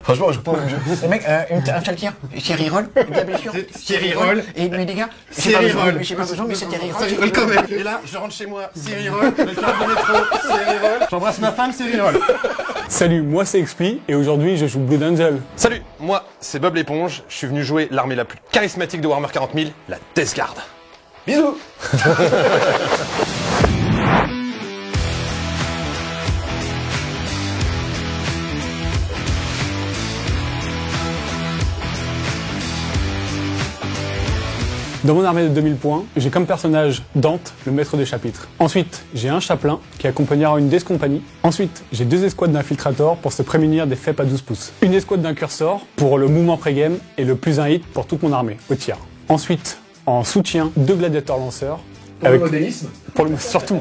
Franchement, je comprends le jeu. Le mec, un seul tir, Thierry Roll, la blessure. Thierry Roll. Et mes dégâts. Thierry Roll. J'ai pas besoin, mais c'est Thierry Roll. Thierry Roll quand même. Et là, je rentre chez moi, Thierry Roll, le cœur du métro, Thierry Roll. J'embrasse ma femme, Thierry Roll. Salut, moi c'est Expli et aujourd'hui je joue Blood Angel. Salut, moi c'est Bob l'éponge, je suis venu jouer l'armée la plus charismatique de Warhammer 40 000, la Death Guard. Bisous. Dans mon armée de 2000 points, j'ai comme personnage Dante, le maître des chapitres. Ensuite, j'ai un chapelain qui accompagnera une Death Company. Ensuite, j'ai 2 escouades d'infiltrateurs pour se prémunir des FEP à 12 pouces. Une escouade d'un cursor pour le mouvement pré-game et le plus un hit pour toute mon armée, au tir. Ensuite, en soutien, 2 gladiateurs lanceurs. Pour le modélisme. Surtout.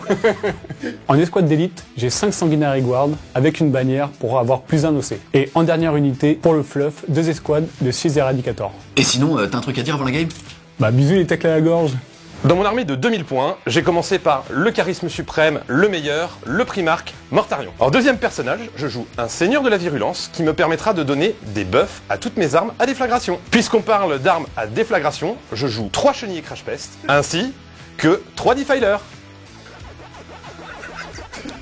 En escouade d'élite, j'ai 5 Sanguinary Guard avec une bannière pour avoir plus un OC. Et en dernière unité, pour le fluff, 2 escouades de 6 Eradicators. Et sinon, t'as un truc à dire avant la game? Bah bisous les tacles à la gorge. Dans mon armée de 2000 points, j'ai commencé par le charisme suprême, le meilleur, le primarque, Mortarion. En deuxième personnage, je joue un seigneur de la virulence qui me permettra de donner des buffs à toutes mes armes à déflagration. Puisqu'on parle d'armes à déflagration, je joue 3 chenilles Crash Pest, ainsi que 3 Defilers.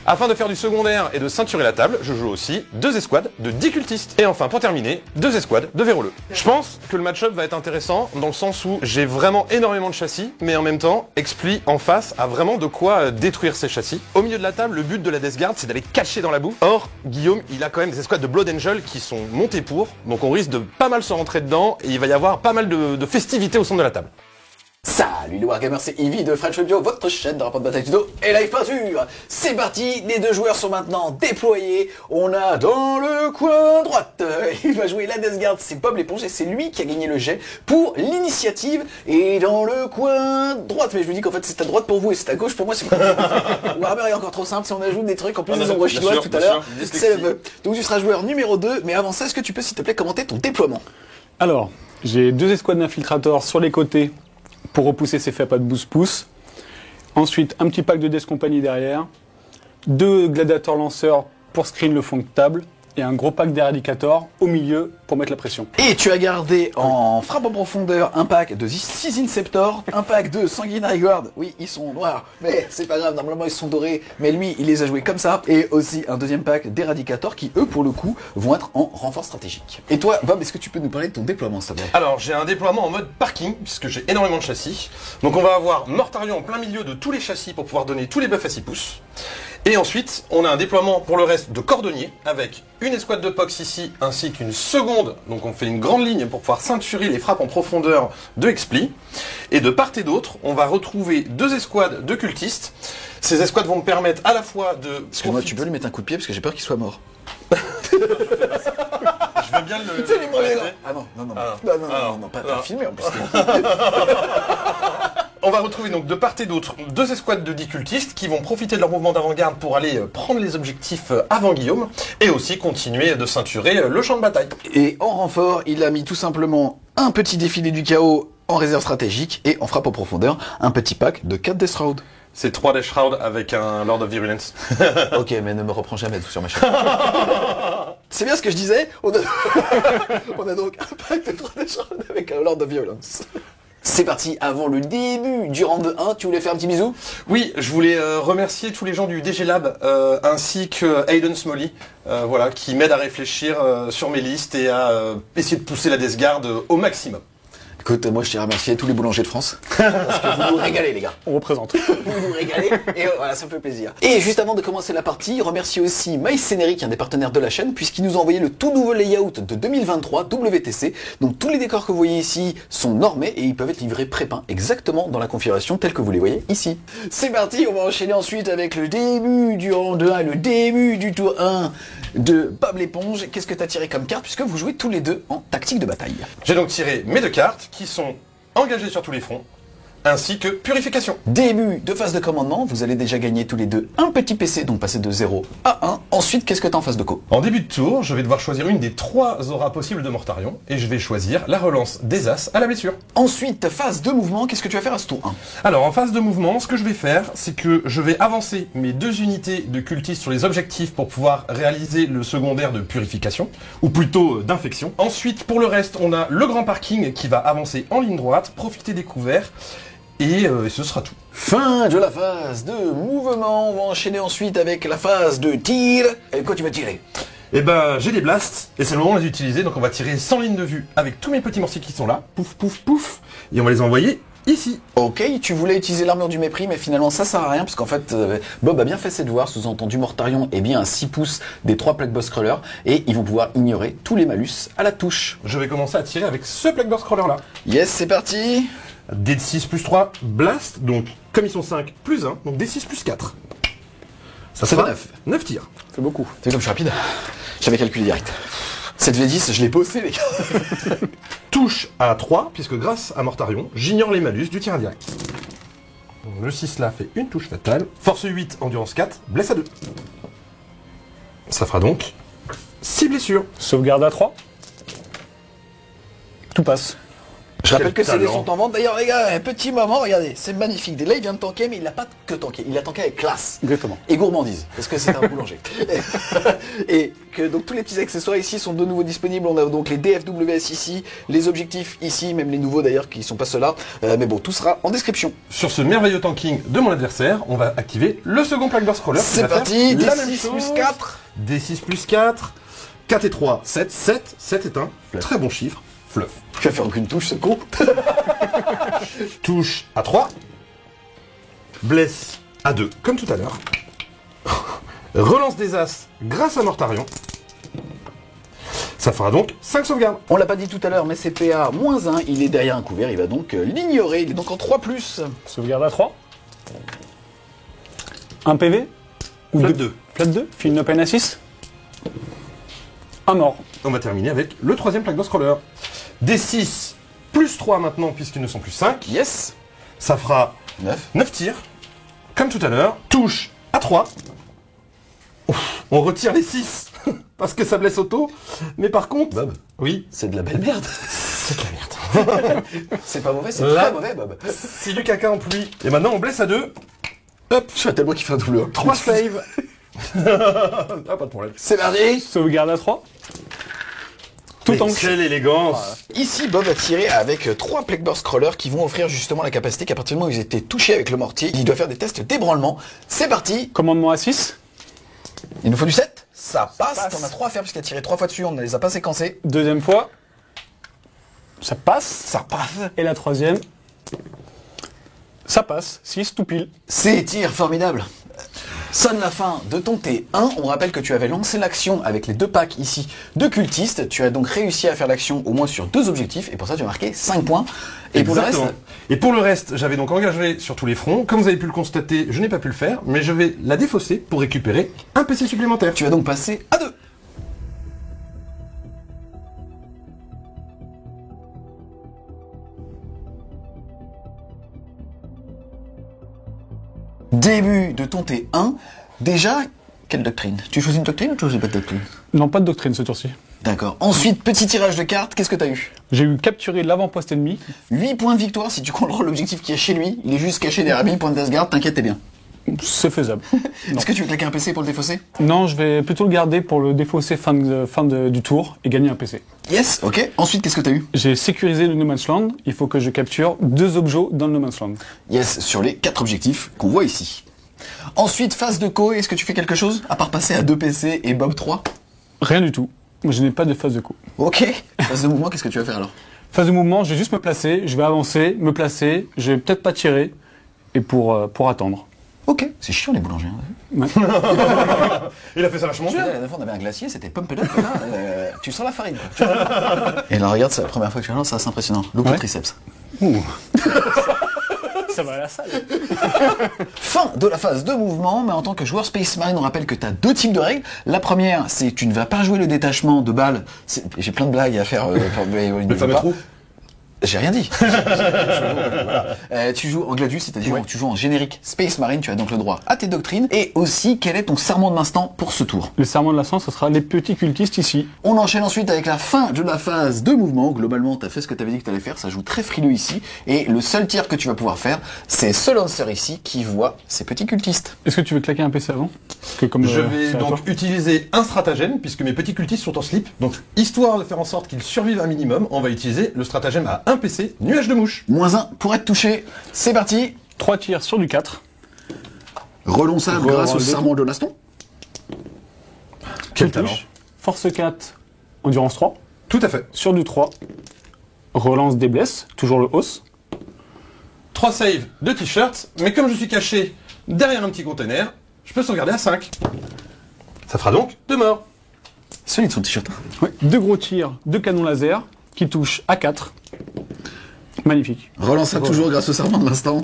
Afin de faire du secondaire et de ceinturer la table, je joue aussi 2 escouades de 10 cultistes. Et enfin, pour terminer, 2 escouades de véroleux. Je pense que le match-up va être intéressant dans le sens où j'ai vraiment énormément de châssis, mais en même temps, Expli en face a vraiment de quoi détruire ses châssis. Au milieu de la table, le but de la Death Guard, c'est d'aller cacher dans la boue. Or, Guillaume, il a quand même des escouades de Blood Angel qui sont montées pour, donc on risque de pas mal se rentrer dedans, et il va y avoir pas mal de festivités au centre de la table. Salut les Wargamers, c'est Ivy de French Bio, votre chaîne de rapport de bataille tuto et live peinture. C'est parti, les 2 joueurs sont maintenant déployés. On a dans le coin droite, il va jouer la Death Guard, c'est Bob l'éponge et c'est lui qui a gagné le jet pour l'initiative. Et dans le coin droite, mais je me dis qu'en fait c'est à droite pour vous et c'est à gauche pour moi. Warhammer est encore trop simple, si on ajoute des trucs en plus des ombres chinoises tout à l'heure, c'est le feu. Donc tu seras joueur numéro 2, mais avant ça, est-ce que tu peux s'il te plaît commenter ton déploiement? Alors, j'ai 2 escouades d'infiltrateurs sur les côtés pour repousser ces FEP à 12 pouces. Ensuite, un petit pack de Death Company derrière. 2 gladiateurs lanceurs pour screen le fond de table. Et un gros pack d'Eradicator au milieu pour mettre la pression. Et tu as gardé en frappe en profondeur un pack de 6 Inceptors, un pack de Sanguinary Guard. Oui, ils sont noirs, mais c'est pas grave, normalement ils sont dorés, mais lui il les a joués comme ça. Et aussi un deuxième pack d'Eradicator qui eux pour le coup vont être en renfort stratégique. Et toi Bob, est-ce que tu peux nous parler de ton déploiement s'il te plaît? Alors j'ai un déploiement en mode parking puisque j'ai énormément de châssis. Donc on va avoir Mortarion en plein milieu de tous les châssis pour pouvoir donner tous les buffs à 6 pouces. Et ensuite, on a un déploiement pour le reste de cordonniers avec une escouade de Pox ici ainsi qu'une seconde. Donc on fait une grande ligne pour pouvoir ceinturer les frappes en profondeur de Expli. Et de part et d'autre, on va retrouver 2 escouades de cultistes. Ces escouades vont me permettre à la fois de... Excuse-moi, tu peux lui mettre un coup de pied parce que j'ai peur qu'il soit mort. Je veux bien le... Ah non, non, non, Ah, non, pas filmé en plus. On va retrouver donc de part et d'autre 2 escouades de 10 cultistes qui vont profiter de leur mouvement d'avant-garde pour aller prendre les objectifs avant Guillaume et aussi continuer de ceinturer le champ de bataille. Et en renfort, il a mis tout simplement un petit défilé du chaos en réserve stratégique et en frappe en profondeur, un petit pack de 4 Death Shroud. C'est 3 Death Shroud avec un Lord of Virulence. Ok, mais ne me reprends jamais tout sur ma chaîne. C'est bien ce que je disais, on a donc un pack de 3 Death Shroud avec un Lord of Violence. C'est parti, avant le début du round 1, tu voulais faire un petit bisou? Oui, je voulais remercier tous les gens du DG Lab ainsi que Aiden Smalley, voilà, qui m'aident à réfléchir sur mes listes et à essayer de pousser la Death Guard au maximum. Écoute, moi je tiens à remercier tous les boulangers de France, parce que vous nous régalez les gars. On représente. Vous nous régalez, et voilà, ça me fait plaisir. Et juste avant de commencer la partie, remercie aussi MyScenery, qui est un des partenaires de la chaîne, puisqu'il nous a envoyé le tout nouveau layout de 2023 WTC. Donc tous les décors que vous voyez ici sont normés et ils peuvent être livrés pré-peints exactement dans la configuration telle que vous les voyez ici. C'est parti, on va enchaîner ensuite avec le début du round 1 et le début du tour 1 de Bob l'éponge. Qu'est-ce que tu as tiré comme carte, puisque vous jouez tous les deux en tactique de bataille? J'ai donc tiré mes 2 cartes qui sont engagées sur tous les fronts, ainsi que purification. Début de phase de commandement, vous allez déjà gagner tous les deux un petit PC, donc passer de 0 à 1. Ensuite, qu'est-ce que t'as en phase de co? En début de tour, je vais devoir choisir une des 3 auras possibles de Mortarion, et je vais choisir la relance des As à la blessure. Ensuite, phase de mouvement, qu'est-ce que tu vas faire à ce tour 1? Alors en phase de mouvement, ce que je vais faire, c'est que je vais avancer mes 2 unités de cultistes sur les objectifs pour pouvoir réaliser le secondaire de purification, ou plutôt d'infection. Ensuite, pour le reste, on a le grand parking qui va avancer en ligne droite, profiter des couverts, et ce sera tout. Fin de la phase de mouvement, on va enchaîner ensuite avec la phase de tir. Et quoi tu vas tirer? Eh ben, j'ai des blasts, et c'est le moment de les utiliser, donc on va tirer sans ligne de vue avec tous mes petits mortiers qui sont là, pouf, pouf, pouf, et on va les envoyer ici. Ok, tu voulais utiliser l'armure du mépris, mais finalement ça sert à rien, parce qu'en fait, Bob a bien fait ses devoirs, sous-entendu Mortarion est bien à 6 pouces des 3 Plague Boss Crawlers, et ils vont pouvoir ignorer tous les malus à la touche. Je vais commencer à tirer avec ce Plague Boss Crawler là. Yes, c'est parti. D de 6 plus 3, blast, donc comme ils sont 5, plus 1, donc D6 plus 4. Ça fait fera 9 tirs. C'est beaucoup. T'as vu comme je suis rapide? J'avais calculé direct. 7V10, je l'ai bossé les gars. Touche à 3, puisque grâce à Mortarion, j'ignore les malus du tir indirect. Donc, le 6 là fait une touche fatale. Force 8, endurance 4, blesse à 2. Ça fera donc 6 blessures. Sauvegarde à 3. Tout passe. Je rappelle que ces dés talent. sont en vente. D'ailleurs les gars, un petit moment, regardez, c'est magnifique. Là il vient de tanker, mais il n'a pas que tanké, il a tanké avec classe. Exactement. Et gourmandise, parce que c'est un boulanger. Et que donc tous les petits accessoires ici sont de nouveau disponibles. On a donc les DFWS ici, les objectifs ici, même les nouveaux d'ailleurs qui sont pas ceux-là. Mais bon, tout sera en description. Sur ce merveilleux tanking de mon adversaire, on va activer le second Plague Burst Crawler. qui C'est va faire parti, la même D6 chose. plus 4. D6 plus 4, 4 et 3, 7. 7 est un très bon chiffre. Fluff. Tu vas faire aucune touche, ce con. Touche à 3. Blesse à 2, comme tout à l'heure. Relance des As grâce à Mortarion. Ça fera donc 5 sauvegardes. On l'a pas dit tout à l'heure, mais c'est PA -1, il est derrière un couvert, il va donc l'ignorer, il est donc en 3+. Sauvegarde à 3. Un PV. Ou Flat 2. 2. Flat 2. File une peine à 6. Un mort. On va terminer avec le troisième Plague Boss Crawler. D6 plus 3 maintenant, puisqu'ils ne sont plus 5. Yes. Ça fera 9. 9 tirs. Comme tout à l'heure. Touche à 3. Ouf, on retire les 6. Parce que ça blesse auto. Mais par contre... Bob, Oui. c'est de la belle merde. C'est de la merde. C'est pas mauvais, c'est Là. très mauvais, Bob. C'est du caca en pluie. Et maintenant, on blesse à 2. Hop. Je suis tellement qu'il fait un double 3 save. Ah, pas de problème. C'est parti. Sauvegarde à 3. Tout Mais tank. quelle élégance. Ici, Bob a tiré avec 3 Plague Burst Crawlers qui vont offrir justement la capacité qu'à partir du moment où ils étaient touchés avec le mortier, il doit faire des tests d'ébranlement. C'est parti. Commandement à 6. Il nous faut du 7. Ça passe. T'en as 3 à faire puisqu'il a tiré 3 fois dessus, on ne les a pas séquencés. Deuxième fois. Ça passe. Ça passe. Et la troisième. Ça passe. 6 tout pile. C'est tir formidable. Sonne la fin de ton T1. On rappelle que tu avais lancé l'action avec les 2 packs ici de cultistes. Tu as donc réussi à faire l'action au moins sur 2 objectifs. Et pour ça, tu as marqué 5 points. Et pour le Exactement. reste, Et pour le reste, j'avais donc engagé sur tous les fronts. Comme vous avez pu le constater, je n'ai pas pu le faire, mais je vais la défausser pour récupérer un PC supplémentaire. tu vas donc passer à 2. Début de ton T1. Déjà, quelle doctrine? Tu choisis une doctrine ou tu choisis pas de doctrine? Non, pas de doctrine ce tour-ci. D'accord. Ensuite, petit tirage de cartes, qu'est-ce que t'as eu? J'ai eu capturer l'avant-poste ennemi. 8 points de victoire si tu contrôles l'objectif qui est chez lui. Il est juste caché derrière 1000 points de Deathguard, t'inquiète, t'es bien. C'est faisable. Est-ce que tu veux claquer un PC pour le défausser? Non, je vais plutôt le garder pour le défausser du tour et gagner un PC. Yes, ok. Ensuite, qu'est-ce que t'as eu? J'ai sécurisé le No Man's Land. Il faut que je capture 2 objets dans le No Man's Land. Yes, sur les 4 objectifs qu'on voit ici. Ensuite, phase de co, est-ce que tu fais quelque chose? À part passer à 2 PC et Bob 3? Rien du tout. Je n'ai pas de phase de coup. Ok. Phase de mouvement, qu'est-ce que tu vas faire alors? Phase de mouvement, je vais juste me placer, je vais avancer, me placer, je vais peut-être pas tirer, et pour attendre. Ok. C'est chiant les boulangers. Hein. Ouais. Il a fait ça vachement La bien. dernière fois, on avait un glacier, c'était pump it up, là, tu sens la farine. Quoi. Et là, regarde, c'est la première fois que tu lances, c'est assez impressionnant. Look Ouais. le triceps. Ouh. Ça va à la salle. Fin de la phase de mouvement, mais en tant que joueur Space Marine, on rappelle que tu as 2 types de règles. La première, c'est que tu ne vas pas jouer le détachement de balles. J'ai plein de blagues à faire. Le fameux trou. J'ai rien dit. Voilà. Tu joues en Gladius, c'est-à-dire que tu joues en générique Space Marine, tu as donc le droit à tes doctrines. Et aussi, quel est ton serment de l'instant pour ce tour? Le serment de l'instant, ce sera les petits cultistes ici. On enchaîne ensuite avec la fin de la phase de mouvement. Globalement, tu as fait ce que tu avais dit que tu allais faire, ça joue très frileux ici. Et le seul tir que tu vas pouvoir faire, c'est ce lancer ici qui voit ces petits cultistes. Est-ce que tu veux claquer un PC avant? Parce que comme, Je vais c'est à toi. donc utiliser un stratagème, puisque mes petits cultistes sont en slip. Donc, histoire de faire en sorte qu'ils survivent un minimum, on va utiliser le stratagème à 1 PC, nuage de mouche. -1 pour être touché. C'est parti. 3 tirs sur du 4. Relonçable grâce au serment de l'instant. Quel Tout talent. touche. Force 4, endurance 3. Tout à fait. Sur du 3. Relance des blesses, toujours le hausse. 3 saves, 2 t-shirts, mais comme je suis caché derrière un petit container, je peux sauvegarder à 5. Ça fera donc 2 morts. Solide son t-shirt. Ouais. 2 gros tirs, 2 canons laser qui touchent à 4. Magnifique. Relançable toujours grâce au serment de l'instant.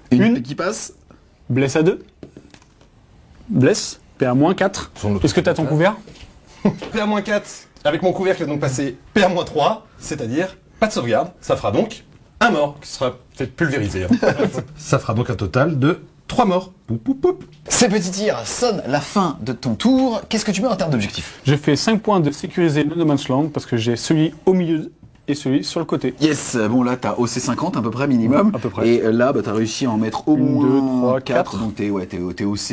Une Une. épée qui passe. Blesse à 2. Blesse, PA-4. Est-ce que tu as ton couvert? PA-4, avec mon couvercle, donc passé PA-3, c'est-à-dire pas de sauvegarde. Ça fera donc un mort, qui sera peut-être pulvérisé. Hein. Ça fera donc un total de 3 morts. Poup, poup, poup. Ces petits tirs sonnent la fin de ton tour. Qu'est-ce que tu mets en termes d'objectifs? Je fais 5 points de sécuriser le No Man's Land parce que j'ai celui au milieu et celui sur le côté. Yes, bon là t'as OC 50 à peu près minimum. À peu près. Et là t'as réussi à en mettre au Une, moins deux, trois, 4. quatre. Donc t'es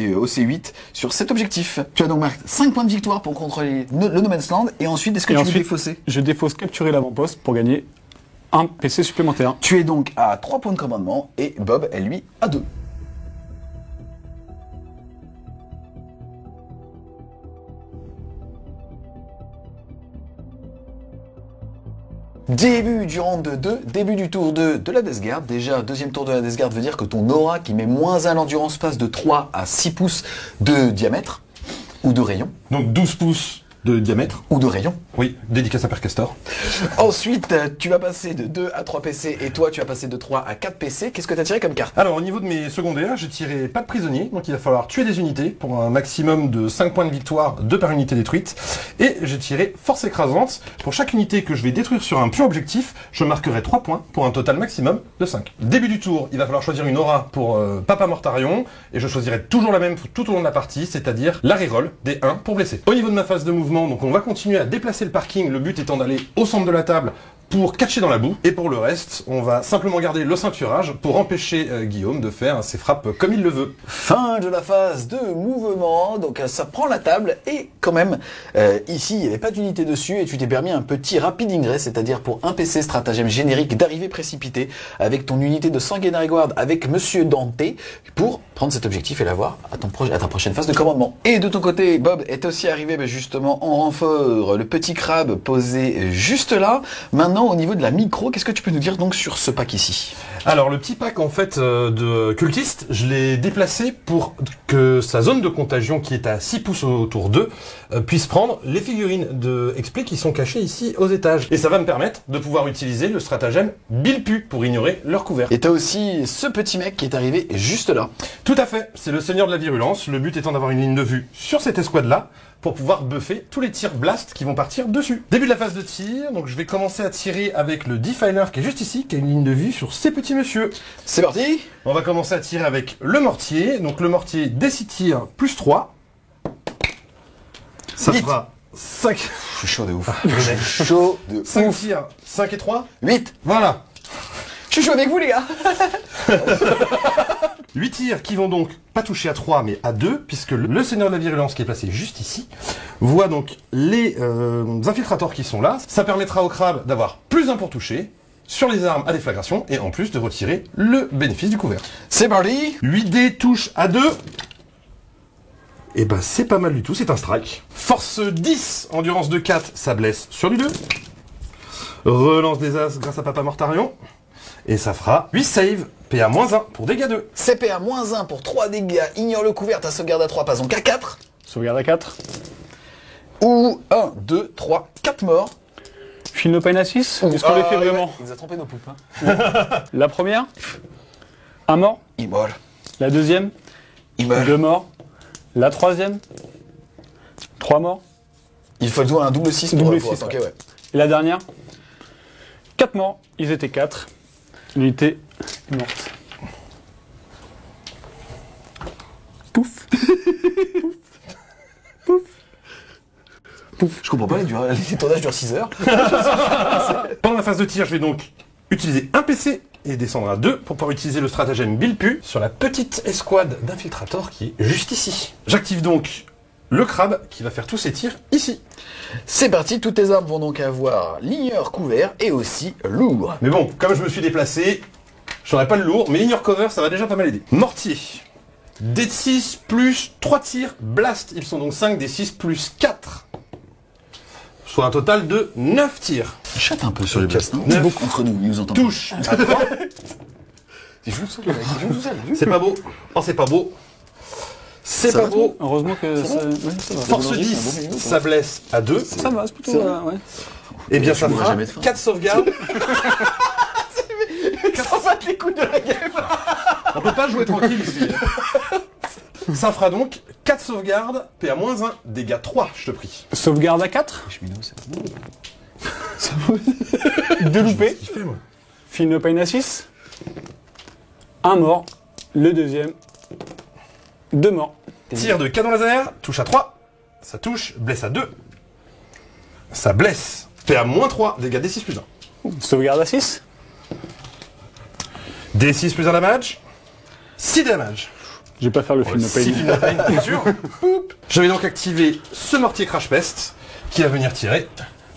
OC 8 sur cet objectif. Tu as donc marqué 5 points de victoire pour contrôler le No Man's Land. Et ensuite, est-ce que tu veux défausser? Je défausse capturer l'avant-poste pour gagner un PC supplémentaire. Tu es donc à 3 points de commandement et Bob est lui à 2. Début du round 2, début du tour 2 de la Death Guard. Déjà, deuxième tour de la Death Guard veut dire que ton aura qui met -1 l'endurance passe de 3 à 6 pouces de diamètre, ou de rayon, Donc 12 pouces de diamètre. ou de rayon. Oui, dédicace à Père Castor. Ensuite, tu vas passer de 2 à 3 PC, et toi tu vas passer de 3 à 4 PC. Qu'est-ce que tu as tiré comme carte? Alors, au niveau de mes secondaires, j'ai tiré pas de prisonniers, donc il va falloir tuer des unités pour un maximum de 5 points de victoire, 2 par unité détruite. Et j'ai tiré force écrasante. Pour chaque unité que je vais détruire sur un pion objectif, je marquerai 3 points pour un total maximum de 5. Début du tour, il va falloir choisir une aura pour Papa Mortarion, et je choisirai toujours la même tout au long de la partie, c'est-à-dire la reroll des 1 pour blesser. Au niveau de ma phase de mouvement, donc on va continuer à déplacer le parking, le but étant d'aller au centre de la table pour catcher dans la boue. Et pour le reste, on va simplement garder le ceinturage pour empêcher Guillaume de faire ses frappes comme il le veut. Fin de la phase de mouvement, donc ça prend la table et quand même, ici il n'y avait pas d'unité dessus et tu t'es permis un petit rapide ingress, c'est-à-dire pour un PC stratagème générique d'arrivée précipitée avec ton unité de Sanguinary Guard avec Monsieur Dante pour prendre cet objectif et l'avoir à ta prochaine phase de commandement. Et de ton côté, Bob est aussi arrivé justement en renfort, le petit crabe posé juste là. Maintenant, au niveau de la micro, qu'est-ce que tu peux nous dire donc sur ce pack ici? Alors le petit pack en fait de cultistes, je l'ai déplacé pour que sa zone de contagion qui est à 6 pouces autour d'eux puisse prendre les figurines de XP qui sont cachées ici aux étages. Et ça va me permettre de pouvoir utiliser le stratagème Bilpu pour ignorer leur couvert. Et t'as aussi ce petit mec qui est arrivé juste là. Tout à fait, c'est le Seigneur de la Virulence, le but étant d'avoir une ligne de vue sur cette escouade-là, pour pouvoir buffer tous les tirs blast qui vont partir dessus. Début de la phase de tir, donc je vais commencer à tirer avec le Defiler qui est juste ici, qui a une ligne de vue sur ces petits messieurs. C'est parti. On va commencer à tirer avec le mortier, donc le mortier des 6 tirs plus 3. Ça Vite. fera 5... Je suis chaud de ouf. Je suis chaud de 5 ouf. tirs, 5 et 3. 8. Voilà. Je suis chaud avec vous les gars. 8 tirs qui vont donc pas toucher à 3 mais à 2, puisque le Seigneur de la Virulence qui est placé juste ici voit donc les infiltrateurs qui sont là. Ça permettra au crabe d'avoir plus 1 pour toucher sur les armes à déflagration et en plus de retirer le bénéfice du couvert. C'est parti. 8 dés touche à 2. Et ben c'est pas mal du tout, c'est un strike. Force 10, endurance de 4, ça blesse sur du 2. Relance des as grâce à Papa Mortarion. Et ça fera 8 save, PA-1 pour dégâts 2. CPA -1 pour 3 dégâts, ignore le couvert, ta sauvegarde à 3, passe donc à 4. Sauvegarde à 4. Ou 1, 2, 3, 4 morts. File nos peines à 6. Est-ce qu'on les fait vraiment? Il nous a trompé nos poupes. Hein. La première, un mort. Il meurt. La deuxième, Il meurt. 2 morts. La troisième, 3 morts. Il faut le jouer un double 6 pour Double pour 6, attaquer, ouais. Et la dernière, 4 morts, ils étaient 4. L'unité est morte. Pouf. Je comprends pas, les tournages durent 6 heures. Pendant la phase de tir, je vais donc utiliser un PC et descendre à 2 pour pouvoir utiliser le stratagème Bilpu sur la petite escouade d'infiltrateurs qui est juste ici. J'active donc le crabe qui va faire tous ses tirs ici. C'est parti, toutes tes armes vont donc avoir ligneur couvert et aussi lourd. Mais bon, comme je me suis déplacé, j'aurai pas le lourd, mais ligneur cover, ça va déjà pas mal aider. Mortier. D6 plus 3 tirs, blast. Ils sont donc 5, D6 plus 4. Soit un total de 9 tirs. Chatte un peu sur les blasts. Hein. Neuf. Beaucoup entre nous, ils nous entendent. Touche à 3. Ils jouent tout seul. C'est pas beau. Oh, c'est pas beau. C'est Ça pas va, beau. Heureusement que ça... ouais, ça va. Force Aujourd'hui, 10, c'est un bon minimum, ça blesse à 2. Ça va, c'est plutôt... C'est vrai. ouais. Et bien Tu ça mourras fera jamais de faim. 4 sauvegardes. Sans battre les coups de la game. On peut pas jouer tranquille ici. Ça fera donc 4 sauvegardes, PA-1, dégâts 3, je te prie. Sauvegarde à 4. Cheminot, c'est bon. 2 loupés. Qu'est-ce qu'il fait, moi? Feel no pain à 6. 1 mort. Le deuxième. 2 morts. Tir de canon laser, touche à 3. Ça touche, blesse à 2. Ça blesse. PA-3, dégâts D6 plus 1. Sauvegarde à 6. D6 plus 1 damage. 6 damage. Je vais pas faire le Feel no pain. 6 films de pain, bien sûr. Poup. Je vais donc activer ce mortier Crash Pest qui va venir tirer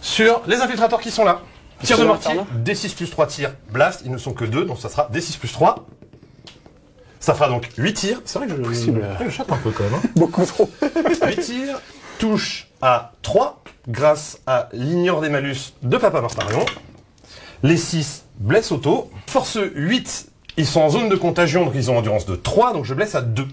sur les infiltrateurs qui sont là. Tir de Sur mortier, l'infernal. D6 plus 3 tirs, blast, ils ne sont que 2, donc ça sera D6 plus 3. Ça fera donc 8 tirs. C'est vrai que je chatte un peu quand même. Hein. Beaucoup trop. 8 tirs, touche à 3 grâce à l'ignore des malus de Papa Martarion. Les 6 blessent auto. Force 8, ils sont en zone de contagion, donc ils ont endurance de 3, donc je blesse à 2.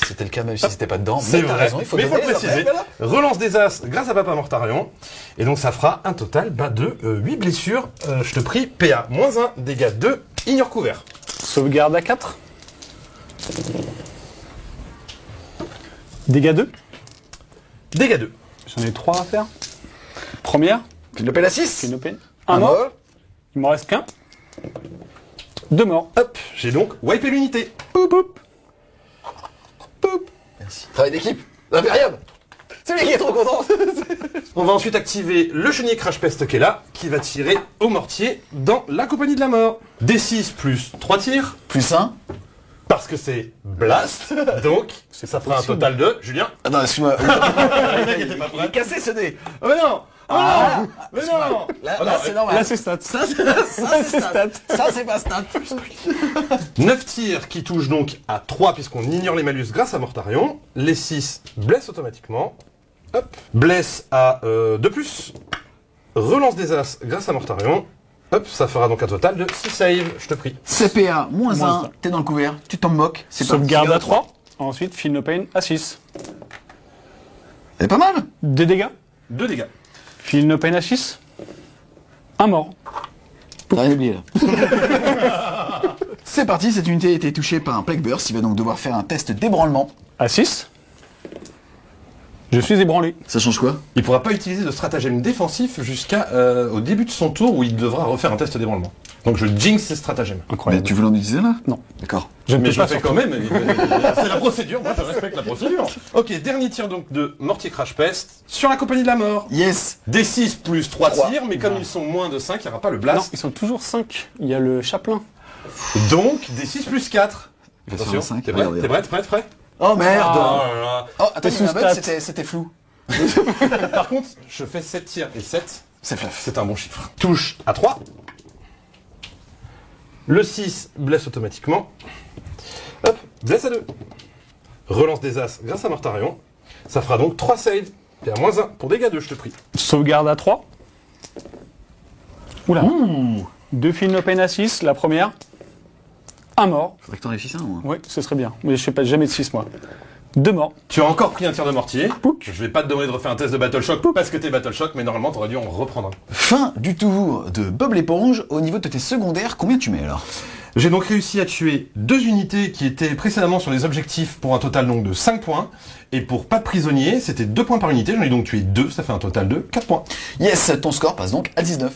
C'était le cas même si c'était pas dedans. C'est Mais t'as vrai, raison, il faut mais il faut le donner, préciser. voilà. Relance des As grâce à Papa Mortarion. Et donc ça fera un total de 8 blessures. Je te prie, PA-1, dégâts 2, ignore couvert. Sauvegarde à 4. Dégâts 2. Dégâts 2. J'en ai 3 à faire. Première. Feel no pain à 6. Feel no pain. 1 mort. Il m'en reste qu'un. 2 morts. Hop, j'ai donc wipé l'unité. Poup, poup. Merci. Travail d'équipe. Impériable. C'est lui qui est trop content. On va ensuite activer le chenille Crash Pest qui est là, qui va tirer au mortier dans la compagnie de la mort. D6 plus 3 tirs, Plus 1. parce que c'est blast. Donc, ça fera un total de... Julien. Ah non, excuse-moi. Le mec était pas Il est cassé ce dé. Oh mais non. Oh non. Mais non. Là, Oh non, c'est normal. Là, c'est stat. Ça, c'est stat. Ça, c'est pas stat. 9 tirs qui touchent donc à 3 puisqu'on ignore les malus grâce à Mortarion. Les 6 blessent automatiquement. Hop. Blesse à 2+. Relance des As grâce à Mortarion. Hop, ça fera donc un total de 6 saves, je te prie. CPA, moins Moins 1. un. T'es dans le couvert. Tu t'en moques. C'est pas Sauvegarde à 3. Ensuite, Feel no pain à 6. C'est pas mal. 2 dégâts. 2 dégâts. Feel no pain à 6. 1 mort. T'as rien oublié là. C'est parti, cette unité a été touchée par un Plague Burst. Il va donc devoir faire un test d'ébranlement. À 6. Je suis ébranlé. Ça change quoi? Il pourra pas utiliser de stratagème défensif jusqu'à au début de son tour où il devra refaire un test d'ébranlement. Donc je jinx ses stratagèmes. Mais Incroyable. tu veux l'en utiliser là? Non. D'accord. Je ne Mais peux je pas le fais surtout. quand même. C'est la procédure. Moi, je respecte la procédure. Ok, dernier tir donc de Mortier Crash Pest sur la compagnie de la mort. Yes. D6 plus 3 Trois. tirs, mais comme ils sont moins de 5, il n'y aura pas le Non, blast. ils sont toujours 5. Il y a le chaplain. Donc D6 plus 4. Il va faire Attention, un cinq. t'es prêt? Regarde, T'es prêt? Oh merde. Oh là là. Oh, attends, T'es il y a un sous bug, stat. c'était flou. Par contre, je fais 7 tirs et 7, C'est fluff. c'est un bon chiffre. Touche à 3. Le 6 blesse automatiquement. Hop, blesse à 2. Relance des As grâce à Mortarion. Ça fera donc 3 saves. Et à moins 1 pour dégâts 2, je te prie. Sauvegarde à 3. Oula. 2 Feel no pain à 6. La première. 1 mort. Faudrait que t'en réussisses un, moi. Oui, ce serait bien. Mais je fais pas jamais de 6 moi. 2 morts. Tu as encore pris un tir de mortier. Pouc. Je vais pas te demander de refaire un test de Battle Shock parce que t'es Battle Shock, mais normalement t'aurais dû en reprendre un. Fin du tour de Bob l'éponge. Au niveau de tes secondaires, combien tu mets alors? J'ai donc réussi à tuer 2 unités qui étaient précédemment sur les objectifs pour un total donc de 5 points. Et pour pas de prisonniers, c'était 2 points par unité. J'en ai donc tué 2, ça fait un total de 4 points. Yes, ton score passe donc à 19.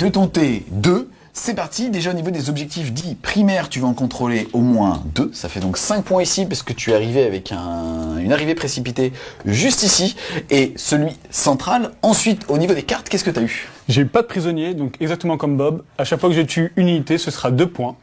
de ton T2. C'est parti, déjà au niveau des objectifs dits primaires, tu vas en contrôler au moins 2. Ça fait donc 5 points ici parce que tu es arrivé avec une arrivée précipitée juste ici. Et celui central. Ensuite, au niveau des cartes, qu'est-ce que tu as eu? J'ai eu pas de prisonnier, donc exactement comme Bob. À chaque fois que je tue une unité, ce sera 2 points.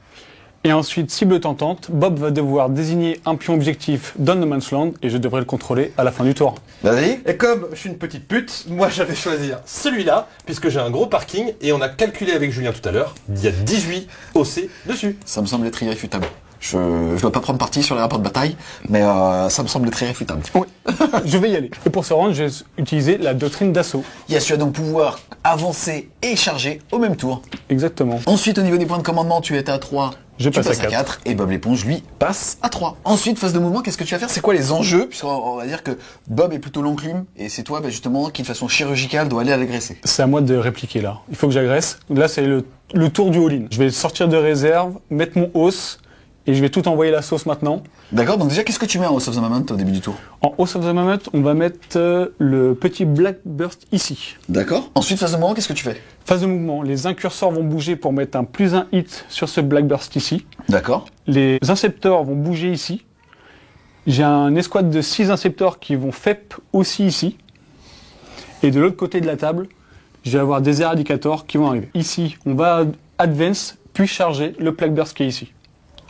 Et ensuite, cible tentante, Bob va devoir désigner un pion objectif dans No Man's Land et je devrais le contrôler à la fin du tour. Vas-y. Et comme je suis une petite pute, moi j'avais choisir celui-là, puisque j'ai un gros parking, et on a calculé avec Julien tout à l'heure, il y a 18 OC dessus. Ça me semble être irréfutable. Je dois pas prendre parti sur les rapports de bataille, mais ça me semble être irréfutable. Oui, je vais y aller. Et pour se rendre, je vais utiliser la doctrine d'assaut. Yes, tu vas donc pouvoir avancer et charger au même tour. Exactement. Ensuite, au niveau des points de commandement, tu étais à 3. Je Tu passe passes à 4 et Bob l'éponge, lui, passe à 3. Ensuite, phase de mouvement, qu'est-ce que tu vas faire? C'est quoi les enjeux? Puisqu'on va dire que Bob est plutôt l'enclume et c'est toi, justement, qui de façon chirurgicale doit aller l'agresser. C'est à moi de répliquer là. Il faut que j'agresse. Là, c'est le tour du all-in. Je vais sortir de réserve, mettre mon hausse et je vais tout envoyer la sauce maintenant. D'accord, donc déjà, qu'est-ce que tu mets en House of the Mammoth au début du tour? En House of the Mammoth, on va mettre le petit Black Burst ici. D'accord. Ensuite, phase de mouvement, qu'est-ce que tu fais? Phase de mouvement, les incursors vont bouger pour mettre un +1 hit sur ce Black Burst ici. D'accord. Les inceptors vont bouger ici. J'ai un escouade de 6 inceptors qui vont FEP aussi ici. Et de l'autre côté de la table, je vais avoir des éradicators qui vont arriver. Ici, on va advance, puis charger le Black Burst qui est ici.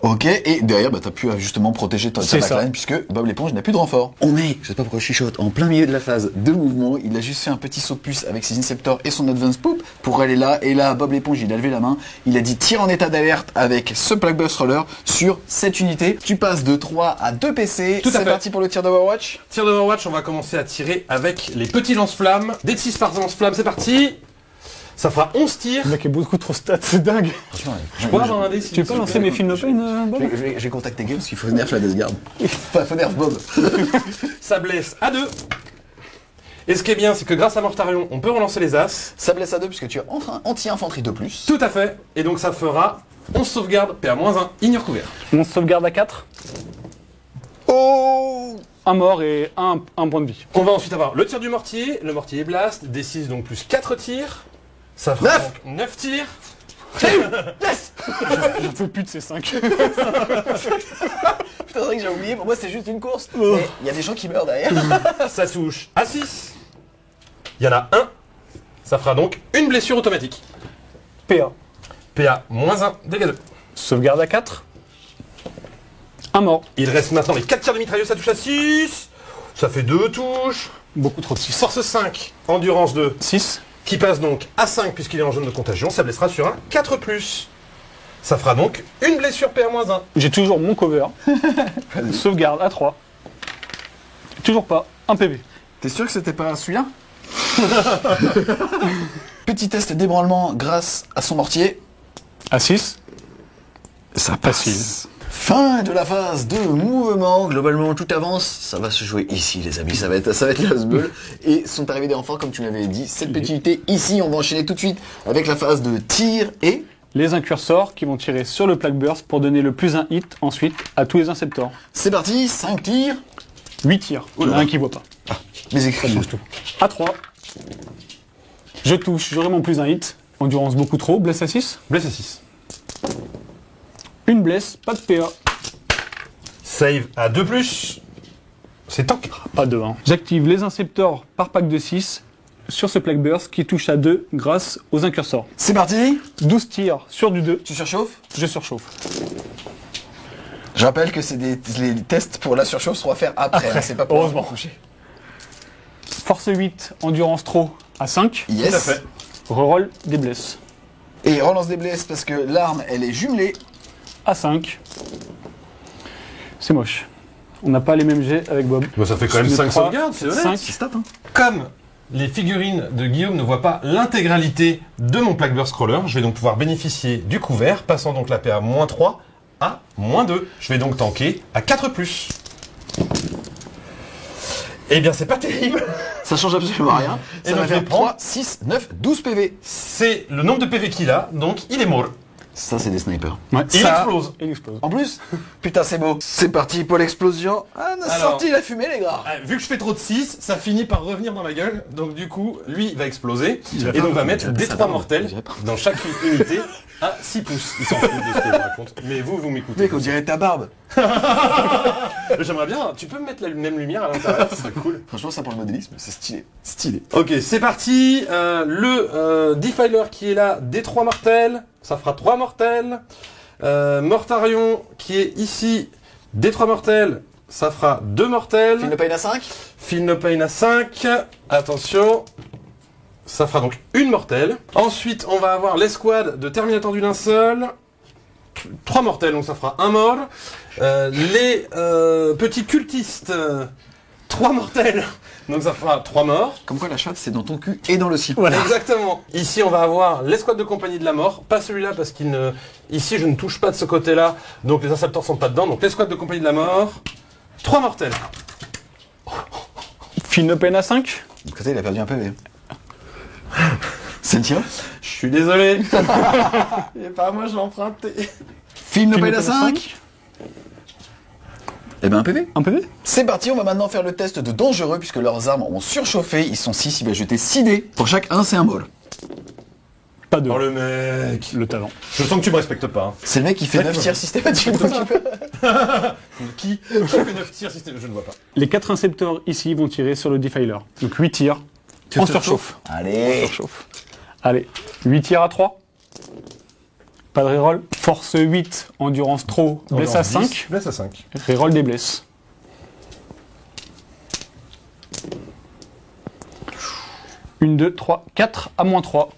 Ok, et derrière, t'as pu justement protéger ta C'est ça. backline puisque Bob l'éponge n'a plus de renfort. On est, je sais pas pourquoi je chuchote, en plein milieu de la phase de mouvement. Il a juste fait un petit saut puce avec ses Inceptors et son Advance Poop pour aller là. Et là, Bob l'éponge, il a levé la main. Il a dit tire en état d'alerte avec ce Black Burst Roller sur cette unité. Tu passes de 3 à 2 PC. Tout à C'est fait. parti pour le tir d'Overwatch. Tir d'Overwatch, on va commencer à tirer avec les petits lance-flammes. Dès de 6 par lance-flamme, c'est parti. Ça fera 11 tirs. Le mec est beaucoup trop stat, c'est dingue. Franchement, Je peux avoir un dé, s'il Tu vous peux plaît. lancer mes films open, Bob? je vais contacter Game parce qu'il faut nerf la Death Guard. Enfin, faut nerf Bob. Ça blesse à 2. Et ce qui est bien, c'est que grâce à Mortarion, on peut relancer les as. Ça blesse à 2 puisque tu as anti-infanterie de plus. Tout à fait. Et donc ça fera 11 sauvegardes, PA-1, ignore couvert. On se sauvegarde à 4. Oh! Un mort et un point de vie. On va ensuite avoir le tir du mortier, le mortier blast, D6 donc plus 4 tirs. Ça fera 9. donc 9 tirs. J'en peux plus de ces 5. Putain, c'est vrai que j'ai oublié, pour moi c'est juste une course. Mais il y a des gens qui meurent derrière. Ça touche à 6. Il y en a un. Ça fera donc une blessure automatique. PA. PA-1, dégâts 2. Sauvegarde à 4. Un mort. Il reste maintenant les 4 tirs de mitrailleuse, ça touche à 6. Ça fait 2 touches. Beaucoup trop de 6. Force 5, endurance 2, 6. qui passe donc à 5 puisqu'il est en zone de contagion. Ça blessera sur un 4+. Ça fera donc une blessure PA-1. J'ai toujours mon cover. Sauvegarde à 3. Toujours pas. Un PV. T'es sûr que c'était pas celui-là? Petit test d'ébranlement grâce à son mortier. À 6. Ça Facile. Fin de la phase de mouvement. Globalement, tout avance. Ça va se jouer ici, les amis. Ça va être l'Asbeul. Et sont arrivés des renforts, comme tu l'avais dit. Cette petite unité ici, on va enchaîner tout de suite avec la phase de tir et... Les incursors qui vont tirer sur le Plague Burst pour donner le +1 hit ensuite à tous les inceptors. C'est parti, 5 tirs. 8 tirs. Il y en a un qui voit pas. Les écrits. À 3. Je touche, j'aurai mon +1 hit. Endurance beaucoup trop. Blesse à 6. Blesse à 6. Une blesse, pas de PA. Save à 2+. C'est tank. Pas de 1. J'active les inceptors par pack de 6 sur ce Plague Burst qui touche à 2 grâce aux incursors. C'est parti. 12 tirs sur du 2. Tu surchauffes? Je surchauffe. Je rappelle que les tests pour la surchauffe seront à faire après. Après, Hein, c'est pas pour heureusement. coucher. Force 8, endurance trop à 5. Yes. Tout à fait. Reroll des blesses. Et relance des blesses parce que l'arme, elle est jumelée. À 5. C'est moche. On n'a pas les mêmes jets avec Bob. Bah, ça fait quand même 5 sauvegardes, c'est honnête. 5. Stat, hein. Comme les figurines de Guillaume ne voient pas l'intégralité de mon Plague Burst Crawler, je vais donc pouvoir bénéficier du couvert, passant donc la PA -3 à -2. Je vais donc tanker à 4+. Eh bien, c'est pas terrible. Ça change absolument rien. Et Ça donc, va je vais faire prendre- 3, 6, 9, 12 PV. C'est le nombre de PV qu'il a, donc il est mort. Ça, c'est des snipers. Ouais. Il Ça- explose. Il explose. En plus, putain, c'est beau. C'est parti pour l'explosion. Ah, on a Alors. sorti la fumée, les gars. Vu que je fais trop de 6, ça finit par revenir dans ma gueule. Donc du coup, lui va exploser. va Et pas- donc va mettre des ça 3 va, mortels ça va. dans chaque unité à 6 pouces. Il s'en fout de ce que je raconte. Mais vous m'écoutez. Mec, on dirait ta barbe. J'aimerais bien, tu peux me mettre la même lumière à l'intérieur, c'est cool. Franchement, ça pour le modélisme, c'est stylé. Stylé. Ok, c'est parti. Le Defiler qui est là, des 3 mortels, ça fera 3 mortels. Mortarion qui est ici, des 3 mortels, ça fera 2 mortels. Phil No Pain à 5. Phil No Pain à 5. Attention. Ça fera donc une mortelle. Ensuite, on va avoir l'escouade de Terminator du linceul. 3 mortels, donc ça fera un mort. Les petits cultistes, 3 mortels, donc ça fera 3 morts. Comme quoi, la chatte, c'est dans ton cul et dans le sien. Exactement. Ici, on va avoir l'escouade de compagnie de la mort. Pas celui-là, parce qu'il ne... Ici, je ne touche pas de ce côté-là, donc les Inceptors sont pas dedans. Donc l'escouade de compagnie de la mort. 3 mortels. Phil No Pain à 5. De côté, il a perdu un PV. C'est le tien. Je suis désolé. Et pas moi, j'ai emprunté. Phil No Phil Pain No à Pain à 5. Eh ben, un PV. Un PV. C'est parti, on va maintenant faire le test de dangereux puisque leurs armes ont surchauffé. Ils sont 6, il va jeter 6 dés. Pour chaque 1, c'est un mol. Pas de. Oh le mec. Le talent. Je sens que tu me respectes pas. Hein. C'est le mec qui fait 9 tirs systématiques. Donc Qui fait 9 tirs système? Je ne vois pas. Les 4 Inceptors ici vont tirer sur le Defiler. Donc 8 tirs. En surchauffe. Allez. Surchauffe. Allez, 8 tirs à 3. Pas de reroll. Force 8, endurance trop, blesse à 5. Blesse à 5. Reroll des blesses. Une, 2, 3, 4 à moins 3.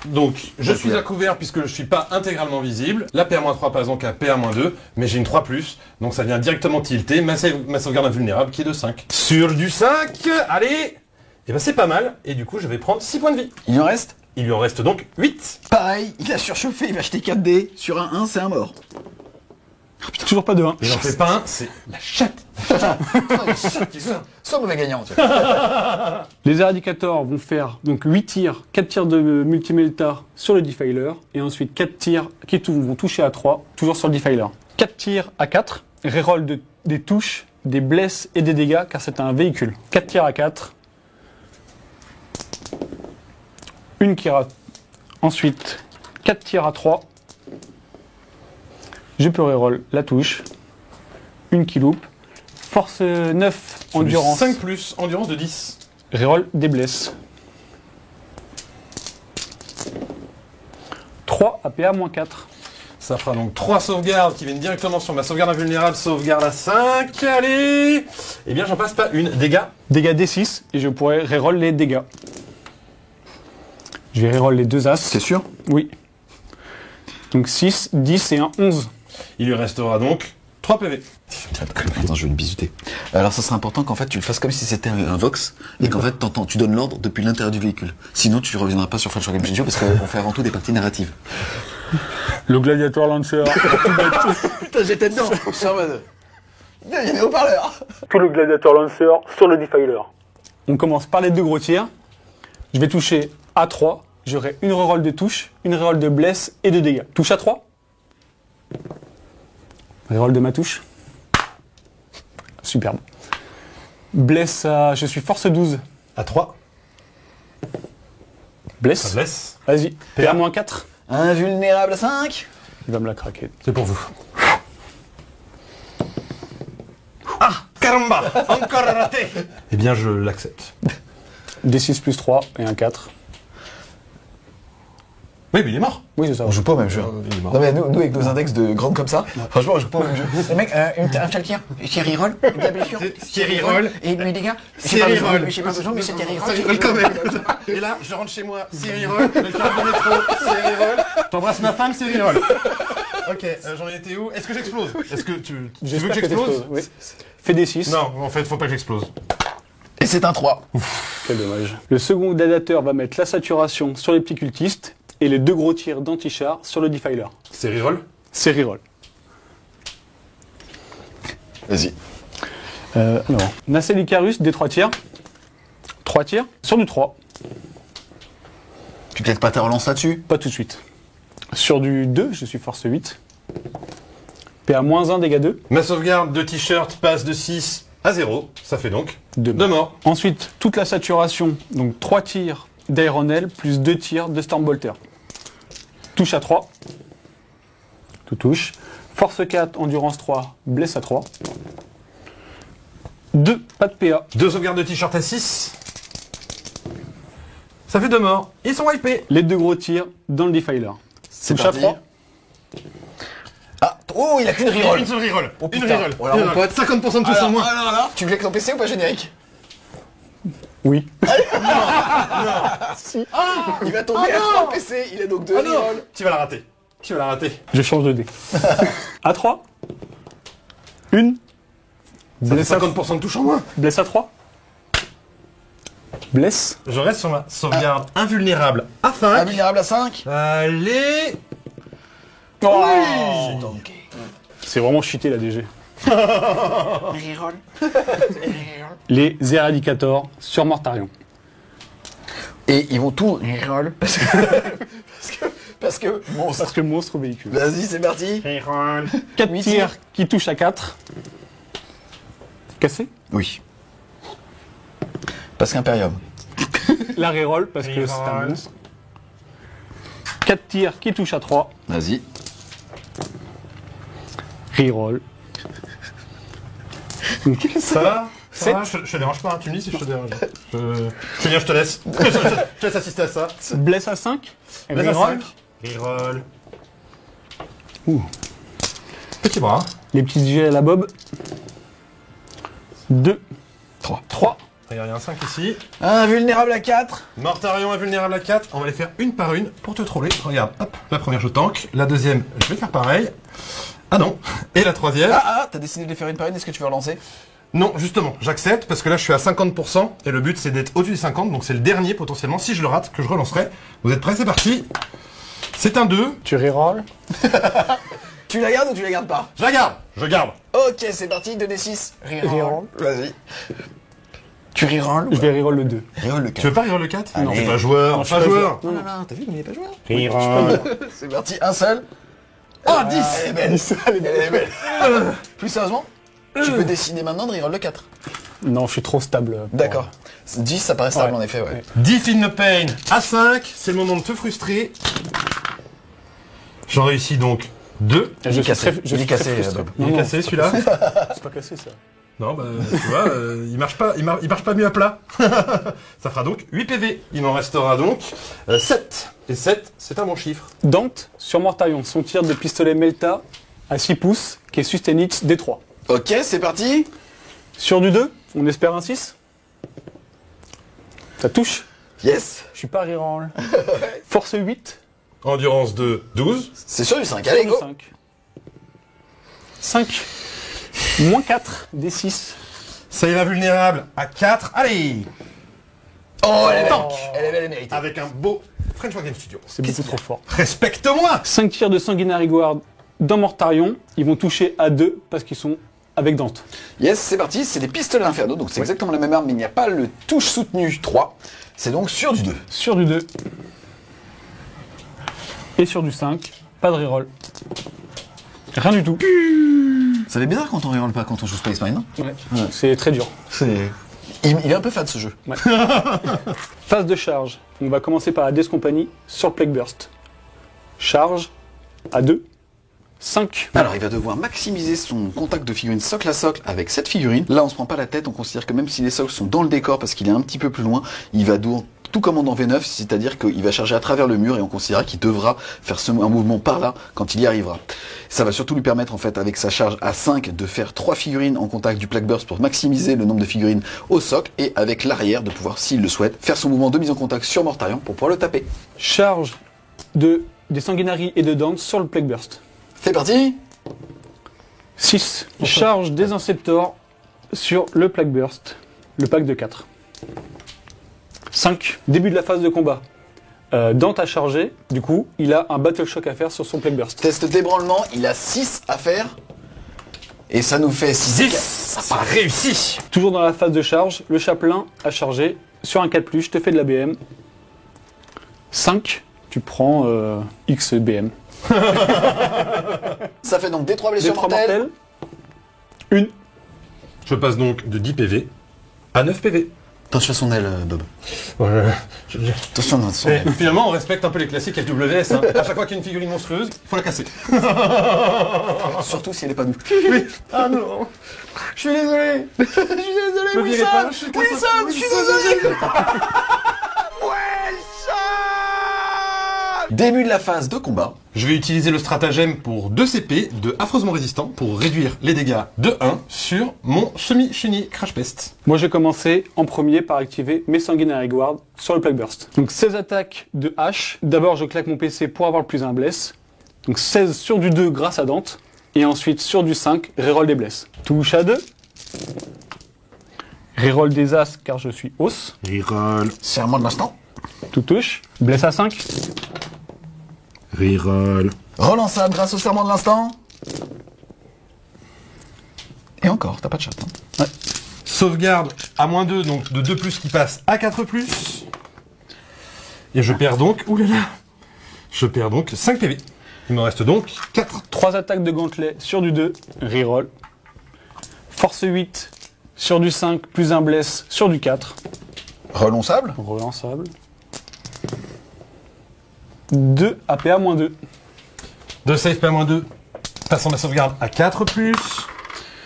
Donc, je suis à couvert puisque je suis pas intégralement visible. La PA-3 passe donc à PA-2, mais j'ai une 3+, donc ça vient directement tilter ma sauvegarde invulnérable qui est de 5. Sur du 5, allez. Et ben c'est pas mal, et du coup je vais prendre 6 points de vie. Il en reste. Il lui en reste donc 8. Pareil, il a surchauffé, il va jeter 4 dés. Sur un 1, c'est un mort. Toujours pas de 1. Et j'en fais pas un, c'est la chatte. Soit mauvais gagnant, tu vois. Les éradicators vont faire donc 8 tirs, 4 tirs de multimelta sur le Defiler, et ensuite 4 tirs qui vont toucher à 3, toujours sur le Defiler. 4 tirs à 4, reroll des touches, des blesses et des dégâts, car c'est un véhicule. 4 tirs à 4. Une qui rate. Ensuite, 4 tirs à 3. Je peux reroll la touche. Une qui loupe. Force 9, endurance. 5+, endurance de 10. Reroll des blesses. 3 APA-4. Ça fera donc 3 sauvegardes qui viennent directement sur ma sauvegarde invulnérable, sauvegarde à 5. Allez. Eh bien j'en passe pas une. Dégâts. Dégâts D6, et je pourrais reroll les dégâts. Je vais reroll les 2 as. C'est sûr. Oui. Donc 6, 10 et un 11. Il lui restera donc 3 PV. Attends, je vais me bisuter. Alors, ça serait important qu'en fait, tu le fasses comme si c'était un Vox et qu'en fait, tu donnes l'ordre depuis l'intérieur du véhicule. Sinon, tu reviendras pas sur French Game Studio parce qu'on fait avant tout des parties narratives. Le Gladiator Lancer. Putain, j'étais dedans. Je suis en mode. Il y a des haut-parleurs. Tout le Gladiator Lancer sur le Defiler. On commence par les 2 gros tirs. Je vais toucher à 3. J'aurai une reroll de touche, une reroll de blesse et de dégâts. Touche à 3. Reroll de ma touche. Superbe. Blesse à... Je suis force 12. À 3. Blesse. Ça blesse. Vas-y. PA-4. Invulnérable à 5. Il va me la craquer. C'est pour vous. Ah, caramba, encore raté. Eh bien, je l'accepte. D6 plus 3 et un 4. Oui, mais il est mort. Oui, c'est ça. On joue pas au même jeu. Il est mort. Non, mais nous, avec nos index de grandes comme ça, franchement, on joue pas au même jeu. Les mecs, un seul tir, Thierry Roll, de la blessure. Thierry Roll. Et mes dégâts, Thierry Roll. j'ai pas besoin, mais c'est Thierry Roll. Thierry Roll quand même. Et là, je rentre chez moi, Thierry Roll, le cœur de métro, Thierry Roll. T'embrasses ma femme, Thierry Roll. Ok, j'en étais où? Est-ce que j'explose? Est-ce que tu veux que j'explose? t'exploses, oui. Fais des 6. Non, en fait, faut pas que j'explose. Et c'est un 3. Quel dommage. Le second gladiateur va mettre la saturation sur les petits cultistes et les 2 gros tirs d'anti-char sur le Defiler. C'est reroll. C'est reroll. Vas-y. Alors, Nacelle Icarus, des 3 tirs. 3 tirs sur du 3. Tu claques pas ta relance là-dessus? Pas tout de suite. Sur du 2, je suis force 8. PA-1, dégâts 2. Ma sauvegarde de t-shirt passe de 6 à 0. Ça fait donc 2 morts. Ensuite, toute la saturation, donc 3 tirs d'Aeronel plus 2 tirs de Stormbolter. Touche à 3. Tout touche. Force 4, endurance 3, blesse à 3. 2, pas de PA. 2 sauvegardes de t-shirt à 6. Ça fait 2 morts. Ils sont wipés. Les 2 gros tirs dans le Defiler. C'est Touche à parti. 3. Ah, oh, il a qu'une reroll. Une seule reroll. Oh, Une putain. reroll. Voilà, mon pote. 50% de touche en moins. Alors, tu veux que ton PC ou pas générique? Oui. Il va tomber à 3 PC, il a donc 2 Ah non, rerolls. tu vas la rater. Tu vas la rater. Je change de dé. À 3. Une. Ça fait Blesse à, 50% de touche en moins. blesse à 3. Blesse. Je reste sur ma sauvegarde invulnérable à 5. Invulnérable à 5. Allez. Oh. C'est tanké. C'est vraiment cheaté la DG. Reroll. Les Eradicators sur Mortarion. Et ils vont tout reroll. Parce que monstre. Parce que monstre véhicule. Vas-y, c'est parti. 4 Huit tirs qui touchent à 4. Cassé. Oui. Parce qu'Imperium. La reroll parce que c'est un Reroll. monstre. 4 tirs qui touchent à 3. Vas-y. Reroll. Ça va? Ça Sept. va, je te dérange pas, hein. Tu me dis si je te dérange. Julien, je te laisse. Je te laisse assister à ça. Blesse à 5. Blesse à Reroll. 5. Reroll. Ouh. Petit bras. Les petits jets à la bob. 2. 3. 3. Regarde, il y a un 5 ici. Invulnérable à 4. Mortarion invulnérable à 4. On va les faire une par une pour te troller. Regarde, hop, la première je tank. La deuxième, je vais faire pareil. Ah non. Et la troisième. Ah, t'as décidé de les faire une par une, est-ce que tu veux relancer? Non, justement, j'accepte parce que là je suis à 50% et le but c'est d'être au-dessus des 50, donc c'est le dernier potentiellement. Si je le rate, que je relancerai. Vous êtes prêts? C'est parti. C'est un 2. Tu reroll. Tu la gardes ou tu la gardes pas? Je la garde. Je garde. Ok, c'est parti, 2d6. Reroll. Vas-y. Tu reroll ou Je vais reroll le 2. reroll le Tu 4. veux pas reroll le 4? Non, je suis mais- pas joueur. Non, je suis pas pas joueur. Non, non, non, t'as vu, mais il est pas joueur. Reroll. C'est parti, un seul. Ah, 10. Elle est belle. Elle est belle. Plus sérieusement, tu peux décider maintenant de reroll le 4. Non, je suis trop stable. D'accord. 10, ça paraît stable Ouais. en effet, ouais. Ouais. 10 feel no pain à 5. C'est le moment de te frustrer. J'en réussis donc 2. Je est suis cassé. très, je Il est suis cassé, très frustré. Bob. Il est Non, cassé celui-là. c'est pas cassé ça. Non, bah, tu vois, il marche pas, il marche pas mieux à plat. Ça fera donc 8 PV. Il m'en restera donc 7. Et 7, c'est un bon chiffre. Dante sur Mortarion, son tir de pistolet Melta à 6 pouces, qui est Sustenix D3. Ok, c'est parti. Sur du 2, on espère un 6. Ça touche. Yes. Je suis pas reroll. Force 8. Endurance de 12. C'est sûr du 5. Allez, go. 5. 5. Moins 4 des 6. Ça y va vulnérable à 4. Allez. Oh, elle est belle. Tank. Elle est belle et méritée. Avec un beau French Game Studio. C'est beaucoup trop fort. Respecte-moi. 5 tirs de Sanguinary Guard dans Mortarion. Ils vont toucher à 2 parce qu'ils sont avec Dante. Yes, c'est parti. C'est des pistolets Inferno, donc c'est exactement la même arme, mais il n'y a pas le touche soutenu 3. C'est donc sur du 2. Sur du 2. Et sur du 5. Pas de reroll. Rien du tout. Ça fait bizarre quand on reroll pas quand on joue Space Marine, non? Ouais. C'est très dur. Il est un peu fade ce jeu. Phase de charge. On va commencer par la Death Company sur Plague Burst. Charge à 2. 5. Alors, il va devoir maximiser son contact de figurine socle à socle avec cette figurine. Là, on se prend pas la tête, on considère que même si les socles sont dans le décor parce qu'il est un petit peu plus loin, il va tout comme en V9, c'est-à-dire qu'il va charger à travers le mur et on considérera qu'il devra faire un mouvement par là quand il y arrivera. Ça va surtout lui permettre, en fait, avec sa charge à 5, de faire 3 figurines en contact du Plague Burst pour maximiser le nombre de figurines au socle et avec l'arrière de pouvoir, s'il le souhaite, faire son mouvement de mise en contact sur Mortarion pour pouvoir le taper. Charge des Sanguinary et de Dante sur le Plague Burst. C'est parti. 6. Charge des Inceptors sur le Plague Burst. Le pack de 4. 5. Début de la phase de combat. Dante a chargé, du coup, il a un Battle Shock à faire sur son Plague Burst. Test d'ébranlement, il a 6 à faire. Et ça nous fait 6. 10. Ça a réussi. Toujours dans la phase de charge, le Chaplain a chargé sur un 4+, je te fais de la BM. 5. Tu prends XBM. Ça fait donc des 3 Des blessures 3 mortelles. mortels. Une. Je passe donc de 10 PV à 9 PV. Attention à son aile, Bob. Ouais. Attention à son aile. Finalement, on respecte un peu les classiques LWS. Hein. À chaque fois qu'il y a une figurine monstrueuse, il faut la casser. Surtout si elle est pas nous. Ah non. Je suis désolé. Je suis désolé, Me virez pas, Wilson. Wilson, je suis désolé. Début de la phase de combat. Je vais utiliser le stratagème pour 2 CP de affreusement résistant pour réduire les dégâts de 1 sur mon semi-chenille Crash Pest. Moi, j'ai commencé en premier par activer mes Sanguinary Guard sur le Plague Burst. Donc 16 attaques de hache. D'abord, je claque mon PC pour avoir le plus 1 bless. Donc 16 sur du 2 grâce à Dante. Et ensuite, sur du 5, reroll des bless. Touche à 2. Reroll des as car je suis os. Reroll. Serment de l'instant. Tout touche. Bless à 5. Reroll. Relançable grâce au serment de l'instant. Et encore, t'as pas de chat. Hein. Sauvegarde à -2, donc de 2+, qui passe à 4+. Et je perds donc... Oulala. Je perds donc 5 PV. Il me reste donc 4. 3 attaques de gantelet sur du 2. Reroll. Force 8 sur du 5, plus 1 bless sur du 4. Relançable. Relançable. 2 AP à -2. 2 save PA-2. Passant ma sauvegarde à 4+.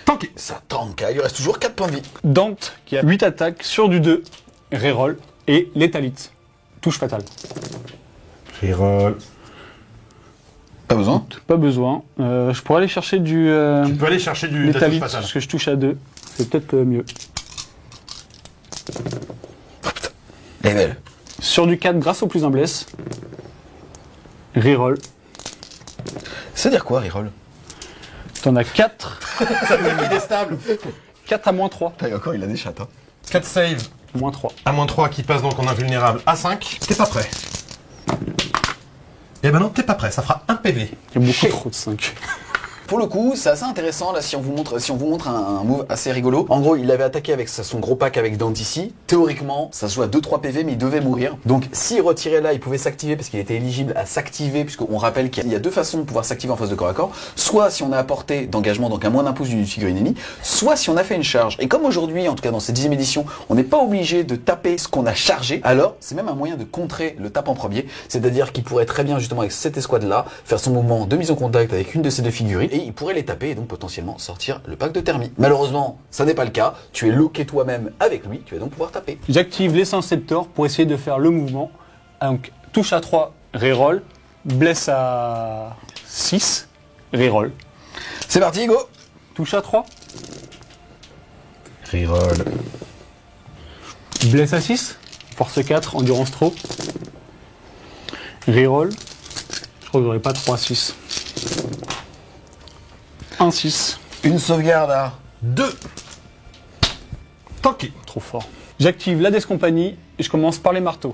Tanké. Ça tank, hein. Il lui reste toujours 4 points de vie. Dante qui a 8 attaques sur du 2. Reroll. Et létalite. Touche fatale. Reroll. Pas besoin. Pas besoin. Je pourrais aller chercher du Tu peux aller chercher du létalite fatal. parce que je touche à 2. C'est peut-être mieux. Elle est belle. Sur du 4 grâce au plus 1 bless. Reroll. C'est-à-dire quoi, reroll? T'en as 4. Il est stable. 4 à -3. Putain, encore, il a des chats. Hein. 4 save -3. à -3 qui passe donc en invulnérable à 5. T'es pas prêt. Eh ben non, t'es pas prêt. Ça fera 1 PV. Il y a beaucoup trop de 5. Pour le coup, c'est assez intéressant là si on vous montre un move assez rigolo. En gros, il avait attaqué avec son gros pack avec Dante ici. Théoriquement, ça se joue à 2-3 PV mais il devait mourir. Donc s'il retirait là, il pouvait s'activer parce qu'il était éligible à s'activer puisqu'on rappelle qu'il y a 2 façons de pouvoir s'activer en phase de corps à corps. Soit si on a apporté d'engagement, donc à moins d'un pouce d'une figurine ennemie, soit si on a fait une charge. Et comme aujourd'hui, en tout cas dans cette 10e édition, on n'est pas obligé de taper ce qu'on a chargé, alors c'est même un moyen de contrer le tap en premier. C'est-à-dire qu'il pourrait très bien justement avec cette escouade là faire son mouvement de mise en contact avec une de ces 2 figurines et il pourrait les taper et donc potentiellement sortir le pack de thermie. Malheureusement, ça n'est pas le cas. Tu es loqué toi-même avec lui, tu vas donc pouvoir taper. J'active l'essence Sceptor pour essayer de faire le mouvement. Donc, touche à 3, reroll. Bless à 6, reroll. C'est parti, go! Touche à 3, Reroll. bless à 6, force 4, endurance trop. Reroll. Je crois que j'aurais pas 3, 6. 1, 6. Une sauvegarde à 2. Tanké. Trop fort. J'active la Descompagnie et je commence par les marteaux.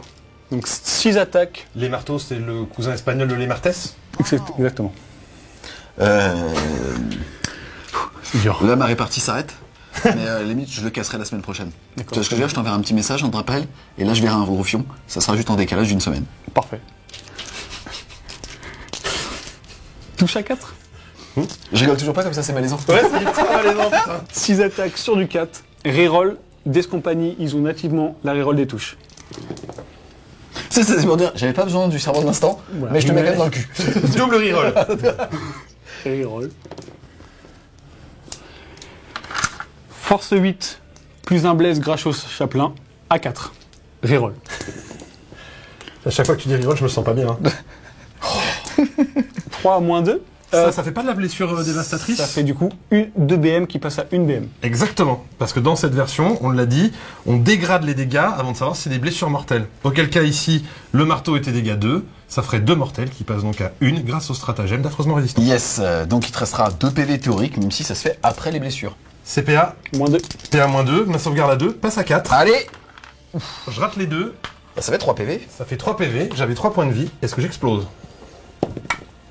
Donc 6 attaques. Les marteaux, c'est le cousin espagnol de les Martes. Exactement. C'est dur. Là, ma répartie s'arrête. Mais limite, je le casserai la semaine prochaine. Tu vois ce que je veux dire? Je t'enverrai un petit message, on te rappelle. Et là, je verrai un gros fion. Ça sera juste en décalage d'une semaine. Parfait. Touche à 4. Je rigole toujours pas comme ça, c'est malaisant. Ouais, c'est ultra malaisant, putain. 6 attaques sur du 4. Reroll. Descompagnie, ils ont nativement la reroll des touches. C'est pour dire, j'avais pas besoin du cerveau de l'instant, Voilà. mais je te mets quand même dans le cul. Double reroll. Reroll. Force 8, plus un bless grâce au chapelain, à 4. Reroll. À chaque fois que tu dis reroll, je me sens pas bien. Hein. 3 à -2. Ça fait pas de la blessure dévastatrice? Ça fait du coup 2 BM qui passe à 1 BM. Exactement, parce que dans cette version, on l'a dit, on dégrade les dégâts avant de savoir si c'est des blessures mortelles. Auquel cas ici, le marteau était dégâts 2, ça ferait 2 mortels qui passent donc à 1 grâce au stratagème d'affreusement résistant. Yes, donc il te restera 2 PV théoriques, même si ça se fait après les blessures. CPA, -2. PA-2, ma sauvegarde à 2, passe à 4. Allez, Je rate les 2, ça fait 3 PV. ça fait 3 PV, j'avais 3 points de vie, est-ce que j'explose?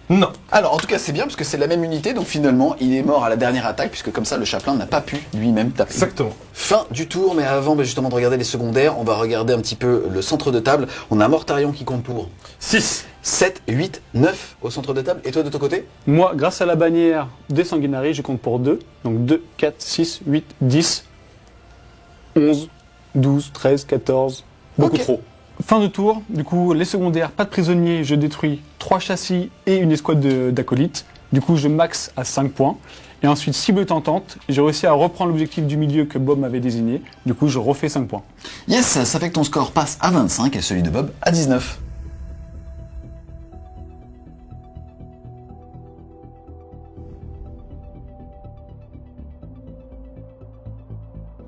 Non. Alors en tout cas c'est bien parce que c'est la même unité, donc finalement il est mort à la dernière attaque, puisque comme ça le chapelain n'a pas pu lui-même taper. Exactement. Fin du tour, mais avant justement de regarder les secondaires, on va regarder un petit peu le centre de table. On a Mortarion qui compte pour 6. 7, 8, 9 au centre de table. Et toi de ton côté? Moi, grâce à la bannière des sanguinaries, je compte pour 2. Donc 2, 4, 6, 8, 10, 11, 12, 13, 14. Beaucoup Ok. trop. Fin de tour, du coup, les secondaires, pas de prisonniers, je détruis 3 châssis et une escouade d'acolytes. Du coup, je max à 5 points. Et ensuite, cible tentante, j'ai réussi à reprendre l'objectif du milieu que Bob m'avait désigné. Du coup, je refais 5 points. Yes, ça fait que ton score passe à 25 et celui de Bob à 19.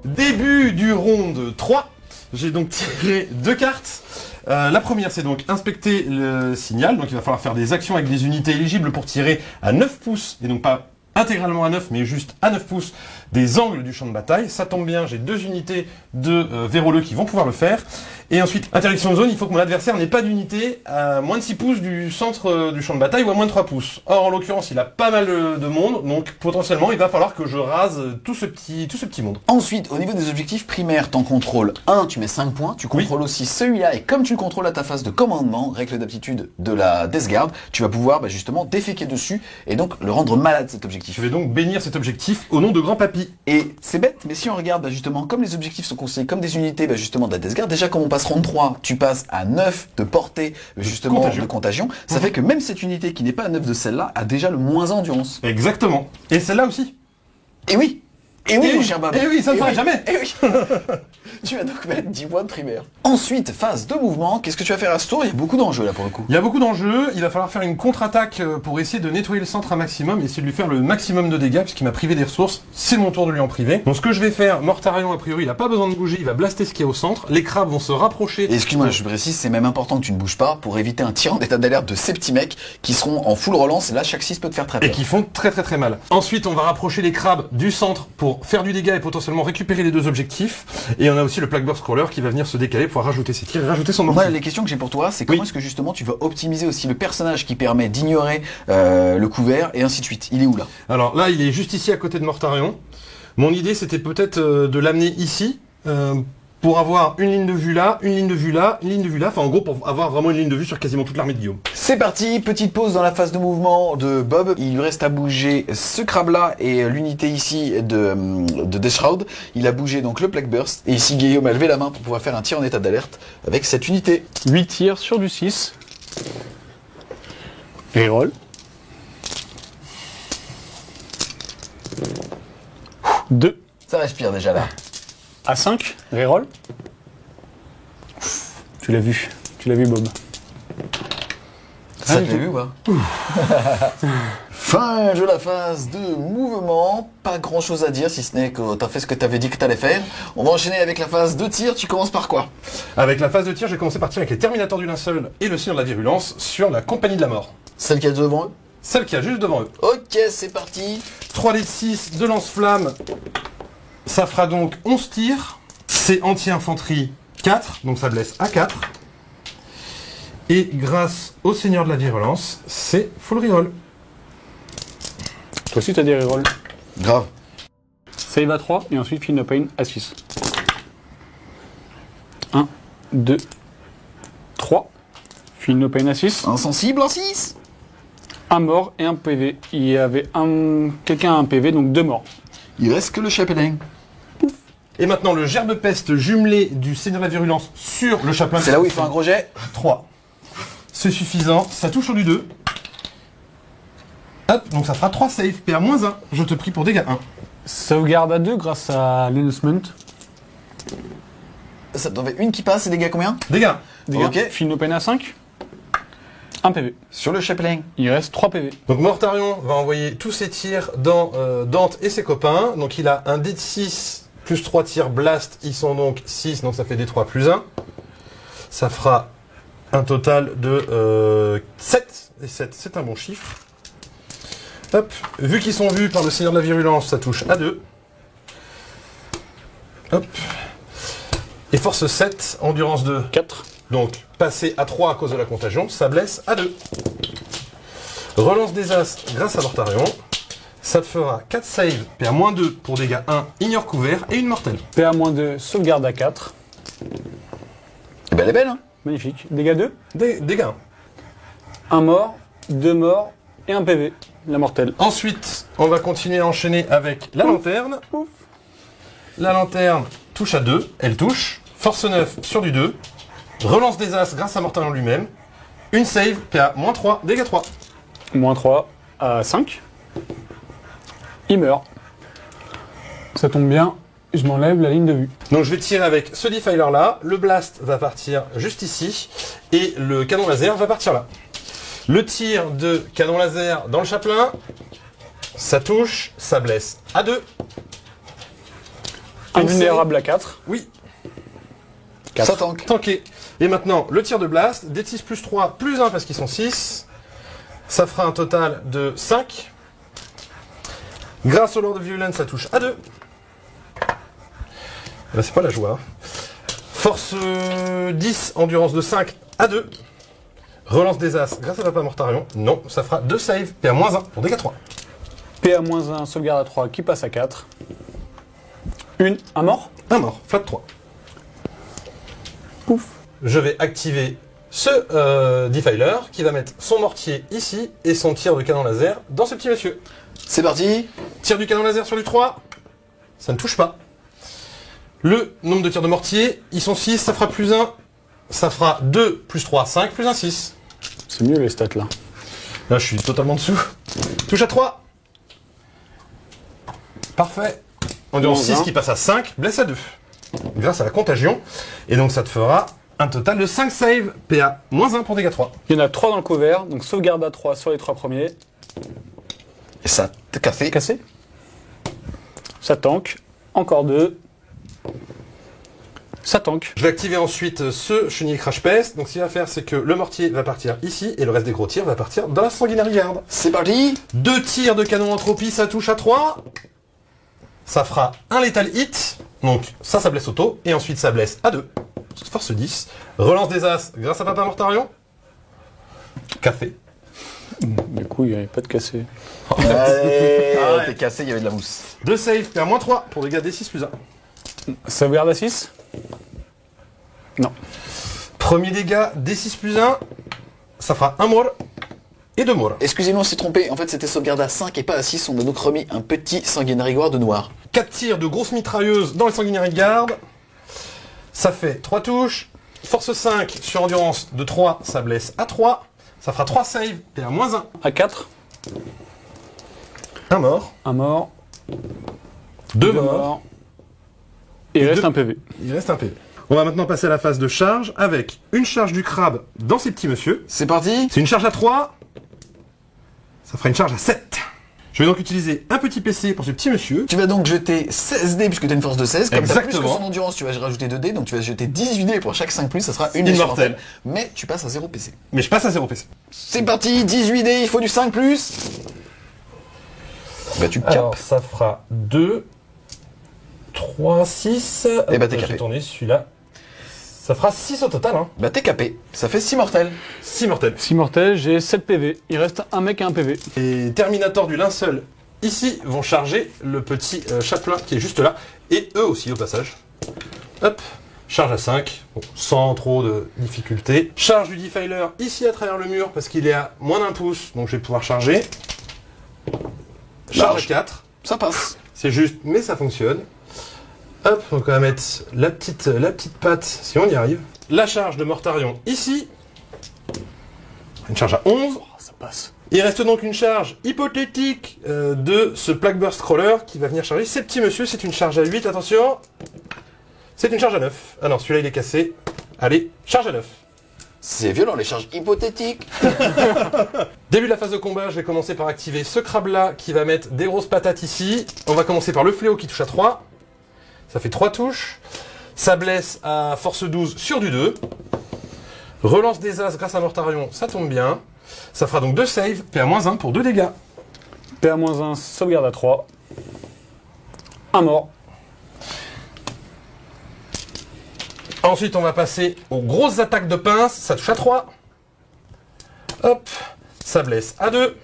Début du round 3. J'ai donc tiré 2 cartes. La première, c'est donc inspecter le signal. Donc il va falloir faire des actions avec des unités éligibles pour tirer à 9 pouces. Et donc pas intégralement à 9, mais juste à 9 pouces des angles du champ de bataille. Ça tombe bien, j'ai 2 unités de véroleux qui vont pouvoir le faire. Et ensuite, interdiction de zone, il faut que mon adversaire n'ait pas d'unité à moins de 6 pouces du centre du champ de bataille ou à moins de 3 pouces. Or, en l'occurrence, il a pas mal de monde, donc potentiellement, il va falloir que je rase tout ce petit monde. Ensuite, au niveau des objectifs primaires, t'en contrôles 1, tu mets 5 points, tu contrôles aussi celui-là, et comme tu le contrôles à ta phase de commandement, règle d'aptitude de la Death Guard, tu vas pouvoir justement déféquer dessus, et donc le rendre malade cet objectif. Je vais donc bénir cet objectif au nom de Grand Papy. Et c'est bête, mais si on regarde justement, comme les objectifs sont considérés comme des unités justement de la Death Guard, déjà comme on passe round 3, tu passes à 9 de portée justement contagion. de contagion, ça fait que même cette unité qui n'est pas à 9 de celle-là a déjà le moins endurance. Exactement. Et celle-là aussi. Et oui, mon cher Bob. Et oui, ça ne s'arrête jamais. Et oui. Tu vas donc mettre 10 points de primaire. Ensuite, phase de mouvement, qu'est-ce que tu vas faire à ce tour? Il y a beaucoup d'enjeux là pour le coup. Il y a beaucoup d'enjeux, il va falloir faire une contre-attaque pour essayer de nettoyer le centre un maximum et essayer de lui faire le maximum de dégâts puisqu'il m'a privé des ressources. C'est mon tour de lui en priver. Donc ce que je vais faire, Mortarion a priori il a pas besoin de bouger, il va blaster ce qui est au centre. Les crabes vont se rapprocher. Et excuse-moi, je précise, c'est même important que tu ne bouges pas pour éviter un tir en état d'alerte de ces petits mecs qui seront en full relance et là chaque 6 peut te faire très peur. Et qui font très mal. Ensuite, on va rapprocher les crabes du centre pour faire du dégât et potentiellement récupérer les 2 objectifs. Et on a aussi le Plagueburst Crawler qui va venir se décaler pour rajouter ses tirs et rajouter son mortier. Moi, les questions que j'ai pour toi, c'est comment est-ce que justement tu vas optimiser aussi le personnage qui permet d'ignorer le couvert et ainsi de suite. Il est où là? Alors là, il est juste ici à côté de Mortarion. Mon idée, c'était peut-être de l'amener ici. Pour avoir une ligne de vue là, une ligne de vue là, une ligne de vue là, enfin en gros pour avoir vraiment une ligne de vue sur quasiment toute l'armée de Guillaume. C'est parti, petite pause dans la phase de mouvement de Bob. Il lui reste à bouger ce crabe là et l'unité ici de Death Shroud. Il a bougé donc le Plague Burst. Et ici Guillaume a levé la main pour pouvoir faire un tir en état d'alerte avec cette unité. 8 tirs sur du 6. Reroll. 2 Ça respire déjà là. à 5. Reroll. Tu l'as vu Bob. Ça te l'a vu ou pas? Fin de la phase de mouvement. Pas grand chose à dire si ce n'est que t'as fait ce que t'avais dit que t'allais faire. On va enchaîner avec la phase de tir. Tu commences par quoi? Avec la phase de tir, j'ai commencé par tirer avec les Terminators du linceul et le Seigneur de la virulence sur la Compagnie de la mort. Celle qui est devant eux? Celle qui a juste devant eux. Ok, c'est parti. 3d6 de lance-flamme. Ça fera donc 11 tirs. C'est anti-infanterie 4, donc ça blesse à 4. Et grâce au Seigneur de la virulence, c'est full reroll. Toi aussi t'as des rerolls. Grave. Save à 3 et ensuite Feel No Pain à 6. 1, 2, 3. Feel No Pain à 6. Insensible en 6. Un mort et un PV. Il y avait quelqu'un a un PV, donc 2 morts. Il reste que le chapelain. Et maintenant, le gerbe peste jumelé du Seigneur de la virulence sur le chaplain. C'est là où il fait un gros jet. 3. C'est suffisant. Ça touche sur du 2. Hop, donc ça fera 3 saves. PA-1. Je te prie pour dégâts 1. Sauvegarde à 2 grâce à l'enhancement. Ça t'en fait une qui passe et dégâts combien? Dégâts. Dégâts. Ok. Feel No Pain à 5. 1 PV. Sur le chapelain. Il reste 3 PV. Donc Mortarion va envoyer tous ses tirs dans Dante et ses copains. Donc il a un dé de 6 plus 3 tirs blast. Ils sont donc 6, donc ça fait D3 plus 1. Ça fera un total de 7. Et 7, c'est un bon chiffre. Hop. Vu qu'ils sont vus par le Seigneur de la virulence, ça touche à 2. Hop. Et force 7, endurance 2. 4. Donc, passer à 3 à cause de la contagion, ça blesse à 2. Relance des as grâce à Mortarion. Ça te fera 4 saves, PA-2 pour dégâts 1, ignore couvert et une mortelle. PA-2, sauvegarde à 4. Eh ben elle est belle, hein. Magnifique. Dégâts 2. Dégâts 1. Un mort, 2 morts et un PV. La mortelle. Ensuite, on va continuer à enchaîner avec la lanterne. La lanterne touche à 2, elle touche. Force 9 sur du 2. Relance des As grâce à Mortarion lui-même. Une save, PA -3, dégâts 3. Moins 3 à 5. Il meurt. Ça tombe bien, je m'enlève la ligne de vue. Donc je vais tirer avec ce defiler là. Le blast va partir juste ici. Et le canon laser va partir là. Le tir de canon laser dans le chapelain. Ça touche, ça blesse à 2. Invulnérable à 4. Oui, Ça tank. tanké. Et maintenant, le tir de blast, D6 plus 3 plus 1 parce qu'ils sont 6. Ça fera un total de 5. Grâce au Lord of Violence, ça touche à 2. Là, c'est pas la joie. Force 10, endurance de 5 à 2. Relance des As grâce à Papa Mortarion. Non, ça fera 2 saves, PA-1 pour dégâts 3. PA-1, sauvegarde à 3 qui passe à 4. Un mort. Un mort, flat 3. Pouf. Je vais activer ce defiler qui va mettre son mortier ici et son tir de canon laser dans ce petit monsieur. C'est parti. Tir du canon laser sur du 3. Ça ne touche pas. Le nombre de tirs de mortier, ils sont 6, ça fera plus 1. Ça fera 2 plus 3, 5 plus 1, 6. C'est mieux les stats là. Là, je suis totalement dessous. Touche à 3. Parfait. Endurance Moins 6 un. qui passe à 5, blesse à 2. Grâce à la contagion. Et donc, ça te fera un total de 5 saves. PA -1 pour dégâts 3. Il y en a 3 dans le couvert, donc sauvegarde à 3 sur les 3 premiers. Et ça te cassé. Cassé. Ça tank. Encore 2. Ça tank. Je vais activer ensuite ce chenille crash pest. Donc, ce qu'il va faire, c'est que le mortier va partir ici et le reste des gros tirs va partir dans la sanguinary garde. C'est parti. 2 tirs de canon entropie, ça touche à 3. Ça fera un lethal hit. Donc ça blesse auto. Et ensuite ça blesse à 2. Force 10. Relance des As grâce à Papa Mortarion. Café. Du coup, il n'y avait pas de cassé. Allez, Ah ouais. t'es cassé, il y avait de la mousse. 2 save, PA -3 pour dégâts D6 plus 1. Sauvegarde à 6. Non. Premier dégât D6 plus 1. Ça fera un mort et 2 morts. Excusez-moi, on s'est trompé. En fait, c'était sauvegarde à 5 et pas à 6. On a donc remis un petit sanguinary guard de noir. 4 tirs de grosse mitrailleuse dans les sanguinary garde. Ça fait 3 touches. Force 5 sur endurance de 3, ça blesse à 3. Ça fera 3 saves, PA -1. À 4. Un mort. Un mort. 2 2 morts. morts. Et il reste un PV. Il reste un PV. On va maintenant passer à la phase de charge avec une charge du crabe dans ces petits monsieur. C'est parti. C'est une charge à 3. Ça fera une charge à 7. Je vais donc utiliser un petit PC pour ce petit monsieur. Tu vas donc jeter 16 dés puisque tu as une force de 16. Comme t'as plus que Exactement. son endurance, tu vas rajouter 2 dés. Donc tu vas jeter 18 dés pour chaque 5+, ça sera une Immortel. Mais tu passes à 0 PC. Mais je passe à 0 PC. C'est parti, 18 dés, il faut du 5+. Bah tu capes. Alors ça fera 2, 3, 6. Eh bah, t'es J'ai capé. tourné celui-là. Ça fera 6 au total. Hein. Bah t'es capé. Ça fait 6 mortels. 6 mortels. 6 mortels, j'ai 7 PV. Il reste un mec et un PV. Et Terminator du linceul, ici, vont charger le petit chapelain qui est juste là. Et eux aussi, au passage. Hop. Charge à 5, bon, sans trop de difficulté. Charge du defiler ici à travers le mur parce qu'il est à moins d'1 pouce. Donc je vais pouvoir charger. Charge Large. à 4. Ça passe. C'est juste, mais ça fonctionne. Hop, donc on va mettre la petite patte si on y arrive. La charge de Mortarion ici. Une charge à 11. Oh, ça passe. Il reste donc une charge hypothétique de ce Plague Burst Crawler qui va venir charger ces petits monsieur. C'est une charge à 8, attention. C'est une charge à 9. Ah non, celui-là il est cassé. Allez, charge à 9. C'est violent les charges hypothétiques. Début de la phase de combat, je vais commencer par activer ce crabe-là qui va mettre des grosses patates ici. On va commencer par le fléau qui touche à 3. Ça fait 3 touches. Ça blesse à force 12 sur du 2. Relance des As grâce à Mortarion, ça tombe bien. Ça fera donc 2 saves, PA-1 pour 2 dégâts. PA-1, sauvegarde à 3. Un mort. Ensuite, on va passer aux grosses attaques de pince. Ça touche à 3. Hop. Ça blesse à 2.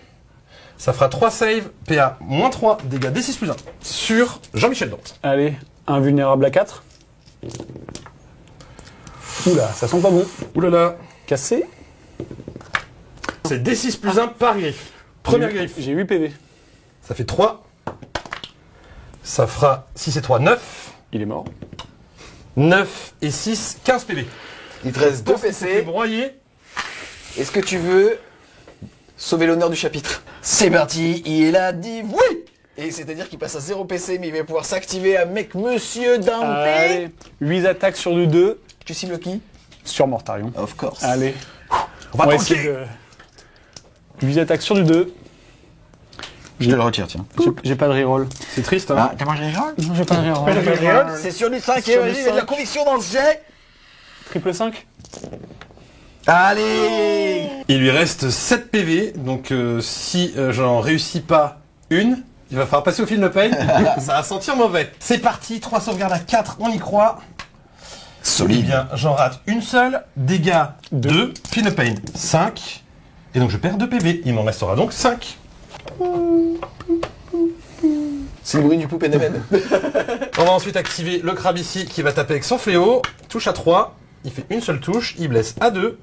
Ça fera 3 saves, PA-3, dégâts D6 plus 1. Sur Jean-Michel Dante. Allez, invulnérable à 4. Oula, ça sent pas bon. Oulala. Cassé. C'est D6 plus 1 par griffe. Première griffe. J'ai 8 PV. Ça fait 3. Ça fera 6 et 3, 9. Il est mort. 9 et 6, 15 PV. Il te reste 2 C'est PC. broyé. Est-ce que tu veux sauver l'honneur du chapitre? C'est parti, il a dit oui. Et c'est-à-dire qu'il passe à 0 PC, mais il va pouvoir s'activer avec Monsieur Dante. Allez, 8 attaques sur du 2 Tu cibles qui? sur Mortarion. Of course. Allez, On va on va tanker. essayer de... 8 attaques sur du 2. Je te le retire, tiens. J'ai pas de reroll. C'est triste, hein. Ah, t'as mangé les gens? Non, j'ai pas de reroll. C'est sur du 5 Sur et du vas-y, il y a de la 5. conviction dans le jet. Triple 5. Allez. Il lui reste 7 PV, donc si j'en réussis pas une, il va falloir passer au film de paye. Ça va sentir mauvais. C'est parti, 3 sauvegardes à 4, on y croit. Eh Solide. bien, j'en rate une seule. Dégâts 2, film de pain 5. Et donc je perds 2 PV. Il m'en restera donc 5. C'est le bruit du poupée d'Emen. On va ensuite activer le crabe ici qui va taper avec son fléau. Touche à 3. Il fait une seule touche. Il blesse à 2.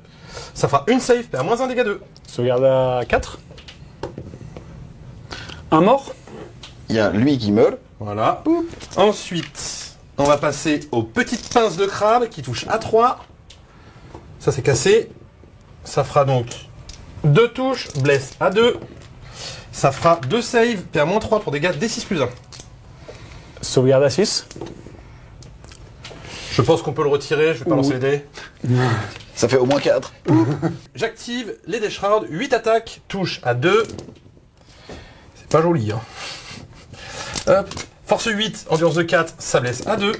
Ça fera une save, perd moins 1 dégâts 2. Sauvegarde à 4. Un mort. Il y a lui qui meurt. Voilà. Ensuite, on va passer aux petites pinces de crabe qui touchent à 3. Ça c'est cassé. Ça fera donc 2 touches, blesse à 2. Ça fera 2 saves, perd moins 3 pour dégâts D6 plus 1. Sauvegarde à 6. Je pense qu'on peut le retirer, je vais pas lancer les dés. Ça fait au moins 4. J'active les dés Shroud, 8 attaques, touche à 2. C'est pas joli, hein. Hop. Force 8, endurance de 4, ça blesse à 2.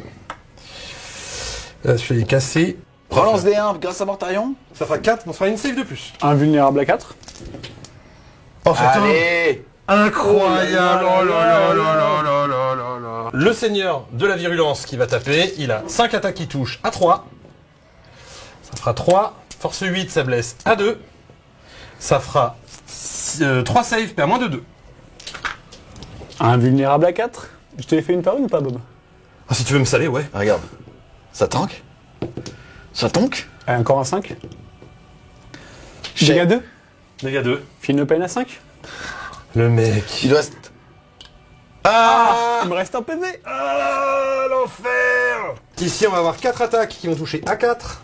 Celui-là est cassé. Relance des 1 grâce à Mortarion. Ça fera 4, on fera une save de plus. Invulnérable à 4. Oh putain, Allez. incroyable. Oh là là là là là là là là. Le seigneur de la virulence qui va taper, il a 5 attaques qui touchent à 3. Ça fera 3. Force 8, ça blesse à 2. Ça fera 3 saves, perd moins de 2. Invulnérable à 4. Je t'ai fait une par une ou pas, Bob? Ah, si tu veux me saler, ouais. Regarde. Ça tank. Ça tonk. Allez, encore un 5. J'ai- Dégâts 2. Dégâts 2. Film de peine à 5. Le mec. Il doit... Ah. Il me reste un PV. Ah, l'enfer. Ici, on va avoir 4 attaques qui vont toucher à 4.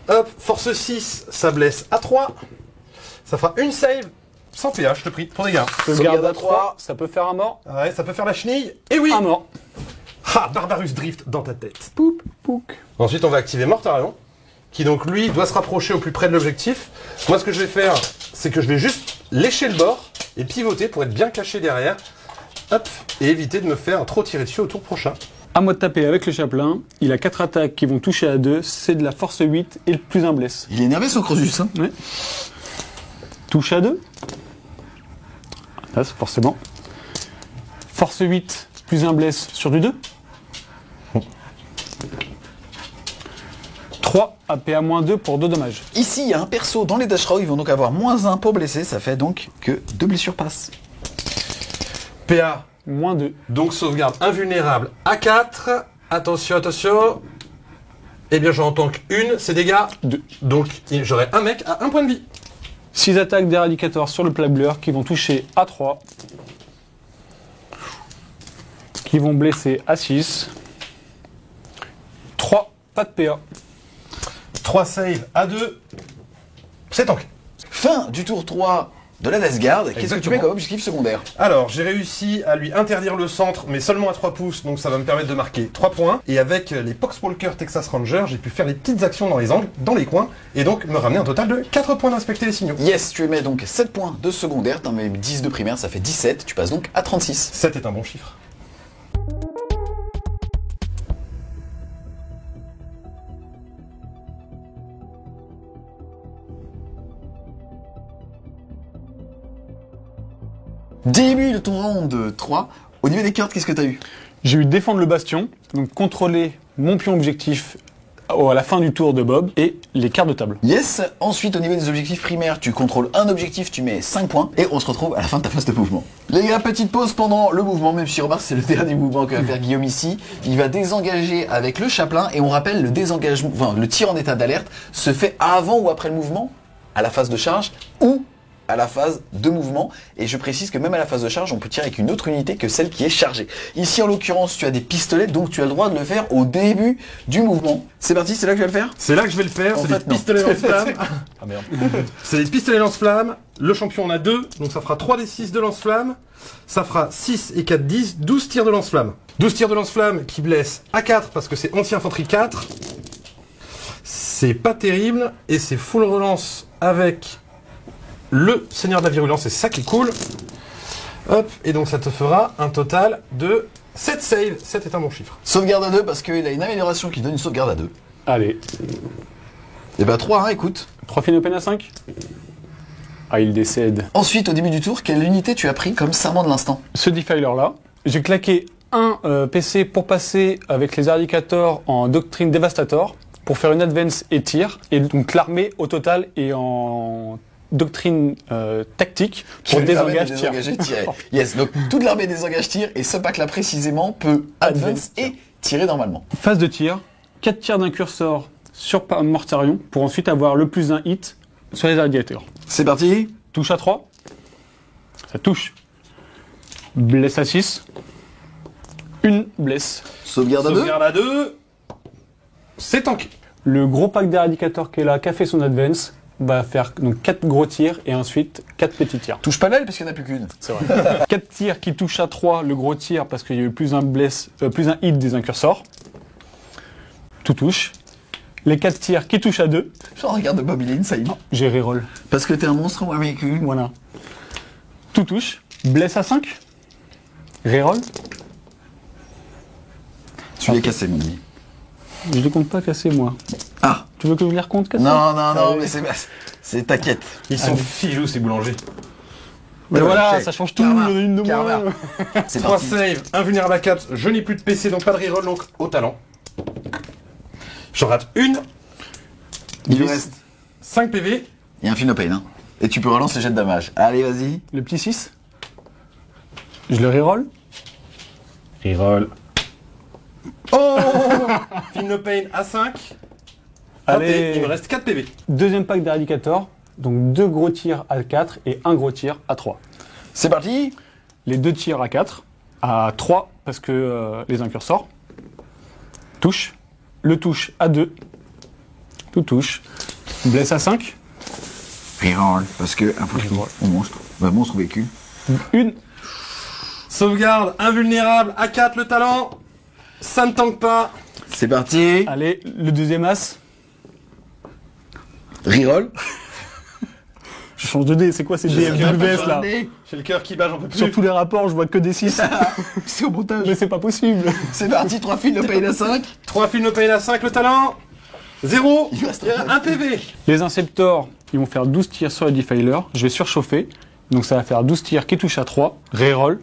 Hop, force 6, ça blesse à 3. Ça fera une save sans PH, je te prie, pour dégâts. Sauvegarde à 3. 3. Ça peut faire un mort. Ouais, ça peut faire la chenille. Et oui. Un mort. Ah, Barbarus Drift dans ta tête. Poup, pouc. Ensuite, on va activer Mortarion, qui donc lui doit se rapprocher au plus près de l'objectif. Moi, ce que je vais faire, c'est que je vais juste lécher le bord et pivoter pour être bien caché derrière. Hop, et éviter de me faire trop tirer dessus au tour prochain. À moi de taper avec le chaplain. Il a 4 attaques qui vont toucher à 2. C'est de la force 8 et le plus un blesse. Il est énervé son Crosus, hein. Ouais. Touche à 2. Là, c'est forcément. Force 8 plus un blesse sur du 2. 3 APA-2 pour 2 dommages. Ici, il y a un perso dans les Dash Raw, ils vont donc avoir -1 pour blesser, ça fait donc que 2 blessures passent. PA, -2. donc sauvegarde invulnérable à 4. Attention, attention. Eh bien, j'en tank une, c'est dégâts. 2. Donc, j'aurai un mec à 1 point de vie. 6 attaques d'éradicateur sur le plableur qui vont toucher à 3. Qui vont blesser à 6. 3, pas de PA. 3 saves à 2. C'est tank. Fin du tour 3 de la Death Guard. Qu'est-ce que tu Exactement. mets comme objectif secondaire? Alors, j'ai réussi à lui interdire le centre, mais seulement à 3 pouces, donc ça va me permettre de marquer 3 points. Et avec les Poxwalker Texas Ranger, j'ai pu faire les petites actions dans les angles, dans les coins, et donc me ramener un total de 4 points d'inspecter les signaux. Yes, tu mets donc 7 points de secondaire, t'en mets 10 de primaire, ça fait 17, tu passes donc à 36. 7 est un bon chiffre. Début de ton round 3. Au niveau des cartes, qu'est-ce que t'as eu? J'ai eu défendre le bastion, donc contrôler mon pion objectif à la fin du tour de Bob, et les cartes de table. Yes. Ensuite, au niveau des objectifs primaires, tu contrôles un objectif, tu mets 5 points, et on se retrouve à la fin de ta phase de mouvement. Les gars, petite pause pendant le mouvement, même si remarque c'est le dernier mouvement que va faire Guillaume ici. Il va désengager avec le chaplain, et on rappelle le désengagement, enfin le tir en état d'alerte se fait avant ou après le mouvement, à la phase de charge, ou à la phase de mouvement. Et je précise que même à la phase de charge, on peut tirer avec une autre unité que celle qui est chargée. Ici, en l'occurrence, tu as des pistolets, donc tu as le droit de le faire au début du mouvement. C'est parti, c'est là que je vais le faire? C'est là que je vais le faire, En c'est fait, des non. pistolets lance-flammes. Ah merde. C'est des pistolets lance-flammes. Le champion en a 2, donc ça fera 3d6 de lance-flammes. Ça fera 6 et 4, 10, 12 tirs de lance-flammes. 12 tirs de lance-flammes qui blessent à 4 parce que c'est anti-infanterie 4. C'est pas terrible. Et c'est full relance avec le Seigneur de la Virulence. C'est ça qui est cool. Hop, et donc ça te fera un total de 7 saves. 7 est un bon chiffre. Sauvegarde à 2 parce qu'il a une amélioration qui donne une sauvegarde à 2. Allez, Et bah 3, hein, écoute. 3 Philopènes à 5. Ah, il décède. Ensuite, au début du tour, quelle unité tu as pris comme serment de l'instant? Ce Defiler-là, j'ai claqué un PC pour passer avec les Eradicators en Doctrine Devastator pour faire une advance et tir. Et donc l'armée au total est en doctrine tactique pour désengage tir. tirer. Yes, donc toute l'armée désengage tir et ce pack là précisément peut advance et tirer normalement. Phase de tir, 4 tirs d'un cursor sur Mortarion pour ensuite avoir le plus un hit sur les Eradicators. C'est parti. Touche à 3. Ça touche. Blesse à 6. Une blesse. Sauvegarde à 2. Sauvegarde à 2. C'est tanké. Le gros pack d'Eradicators qui est là, qui a fait son advance, va faire donc 4 gros tirs et ensuite 4 petits tirs. Touche pas l'aile parce qu'il n'y en a plus qu'une. C'est vrai. 4 tirs qui touchent à 3, le gros tir parce qu'il y a eu plus un hit des incursors. Tout touche. Les 4 tirs qui touchent à 2. J'en regarde Bobby Lynn, ça y est. J'ai reroll. Parce que t'es un monstre, moi avec une. Voilà. Tout touche. Blesse à 5. Reroll. Tu l'as cassé, mon ami. Je les compte pas casser moi. Ah. Tu veux que je les recompte casser? Non, non, Ah non, oui. mais c'est t'inquiète. Ils sont filous ces boulangers. Mais voilà, check. ça change tout. Karma, Il y en a une de karma. moins. C'est 3 parti. saves, invulnérable à 4. Je n'ai plus de PC, donc pas de reroll, donc au talent. J'en rate une. Il lui reste. 5 PV. Il y a un Philopène, hein. Et tu peux relancer le jet de damage. Allez, vas-y. Le petit 6. Je le reroll. Reroll. Oh Philopène à 5. Allez. Il me reste 4 PV. Deuxième pack d'Eradicator. Donc 2 gros tirs à 4 et 1 gros tir à 3. C'est parti. Les 2 tirs à 4. À 3 parce que les incursors. Touche. Le touche à 2. Tout touche. Blesse à 5. Reroll. Parce que, infanterie au monstre. Bah, monstre ou véhicule. Une. Sauvegarde, invulnérable à 4 le talent. Ça ne tanque pas. C'est parti. Allez, le deuxième as. Reroll. Je change de dé. C'est quoi ces DFWS là? J'ai le cœur qui bat, j'en peux plus. Sur tous les rapports, je vois que des 6. C'est au montage. Mais c'est pas possible. C'est parti, 3 Philopène à 5. 3 Philopène à 5 le talent. 0. Il reste 1 PV. Les Inceptors, ils vont faire 12 tirs sur les Defiler. Je vais surchauffer. Donc ça va faire 12 tirs qui touchent à 3. Reroll.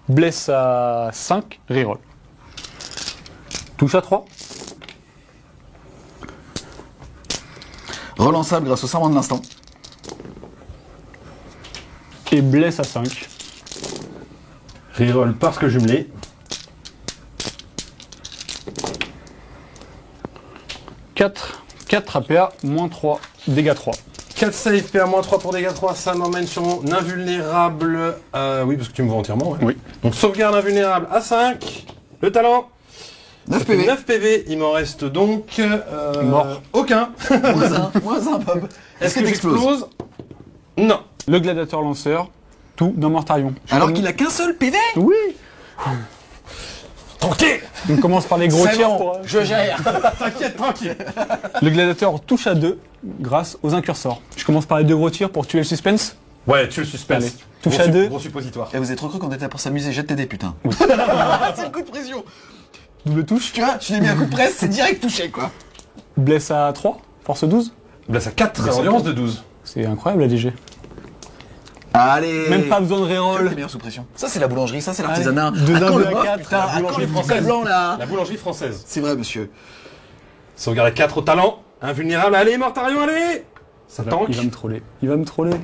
Blesse à 5. Reroll. Touche à 3. Relançable grâce au serment de l'instant. Et blesse à 5. Reroll parce que jumelé. 4 APA, moins 3. Dégâts 3. 4 save, PA-3 pour dégâts 3, ça m'emmène sur mon invulnérable. Oui, parce que tu me vois entièrement. Ouais. Oui. Donc sauvegarde invulnérable à 5. Le talent. 9 PV. 9 PV, il m'en reste donc. Mort. Aucun. moins un, Bob. Est-ce que j'explose? Non. Le gladiateur lanceur, tout dans Mortarion. Alors qu'il a qu'un seul PV. Oui. Tranquille. On commence par les gros C'est tirs. bon, pour- je gère. T'inquiète, tranquille. Le gladiateur touche à 2 grâce aux incursors. Je commence par les 2 gros tirs pour tuer le suspense. Ouais, tu le suspense. Allez. Touche à 2. Gros suppositoire. Et vous êtes trop cru qu'on était là pour s'amuser, jette tes dés, putain. C'est le coup de pression. Double touche. Tu vois, je lui ai mis un coup de presse, c'est direct touché, quoi. Blesse à 3. Force 12. Là, ça 4, endurance de 12. C'est incroyable la DG. Allez. Même pas besoin de T'es reroll. meilleur sous pression. Ça, c'est la boulangerie, ça, c'est l'artisanat. Allez, deux À quand un, le deux à bof, quatre, putain, la à quand boulangerie les français française. blancs, là. La boulangerie française. C'est vrai, monsieur. Sauvegarde 4 au talent. Invulnérable. Allez, Mortarion, allez. Ça tank. Il va me troller. Il va me troller.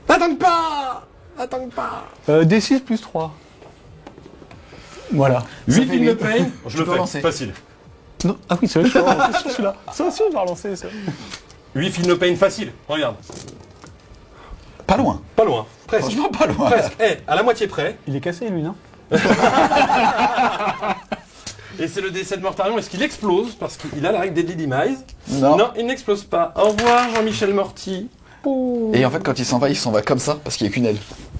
Attends pas. Attends pas. D6 plus 3. Voilà. 8 fait films de pain. Je Tu le peux fais. lancer. Facile. Non. Ah oui, c'est vrai, je suis là. Ça aussi, on va relancer ça. 8 films de pain facile. Regarde. Pas loin. Pas loin. Presque. Franchement, pas loin. Presque. À la moitié près. Il est cassé, lui, non? Et c'est le décès de Mortarion. Est-ce qu'il explose? Parce qu'il a la règle Deadly Demise. Non. Non, il n'explose pas. Au revoir, Jean-Michel Morty. Et en fait, quand il s'en va comme ça, parce qu'il n'y a qu'une aile.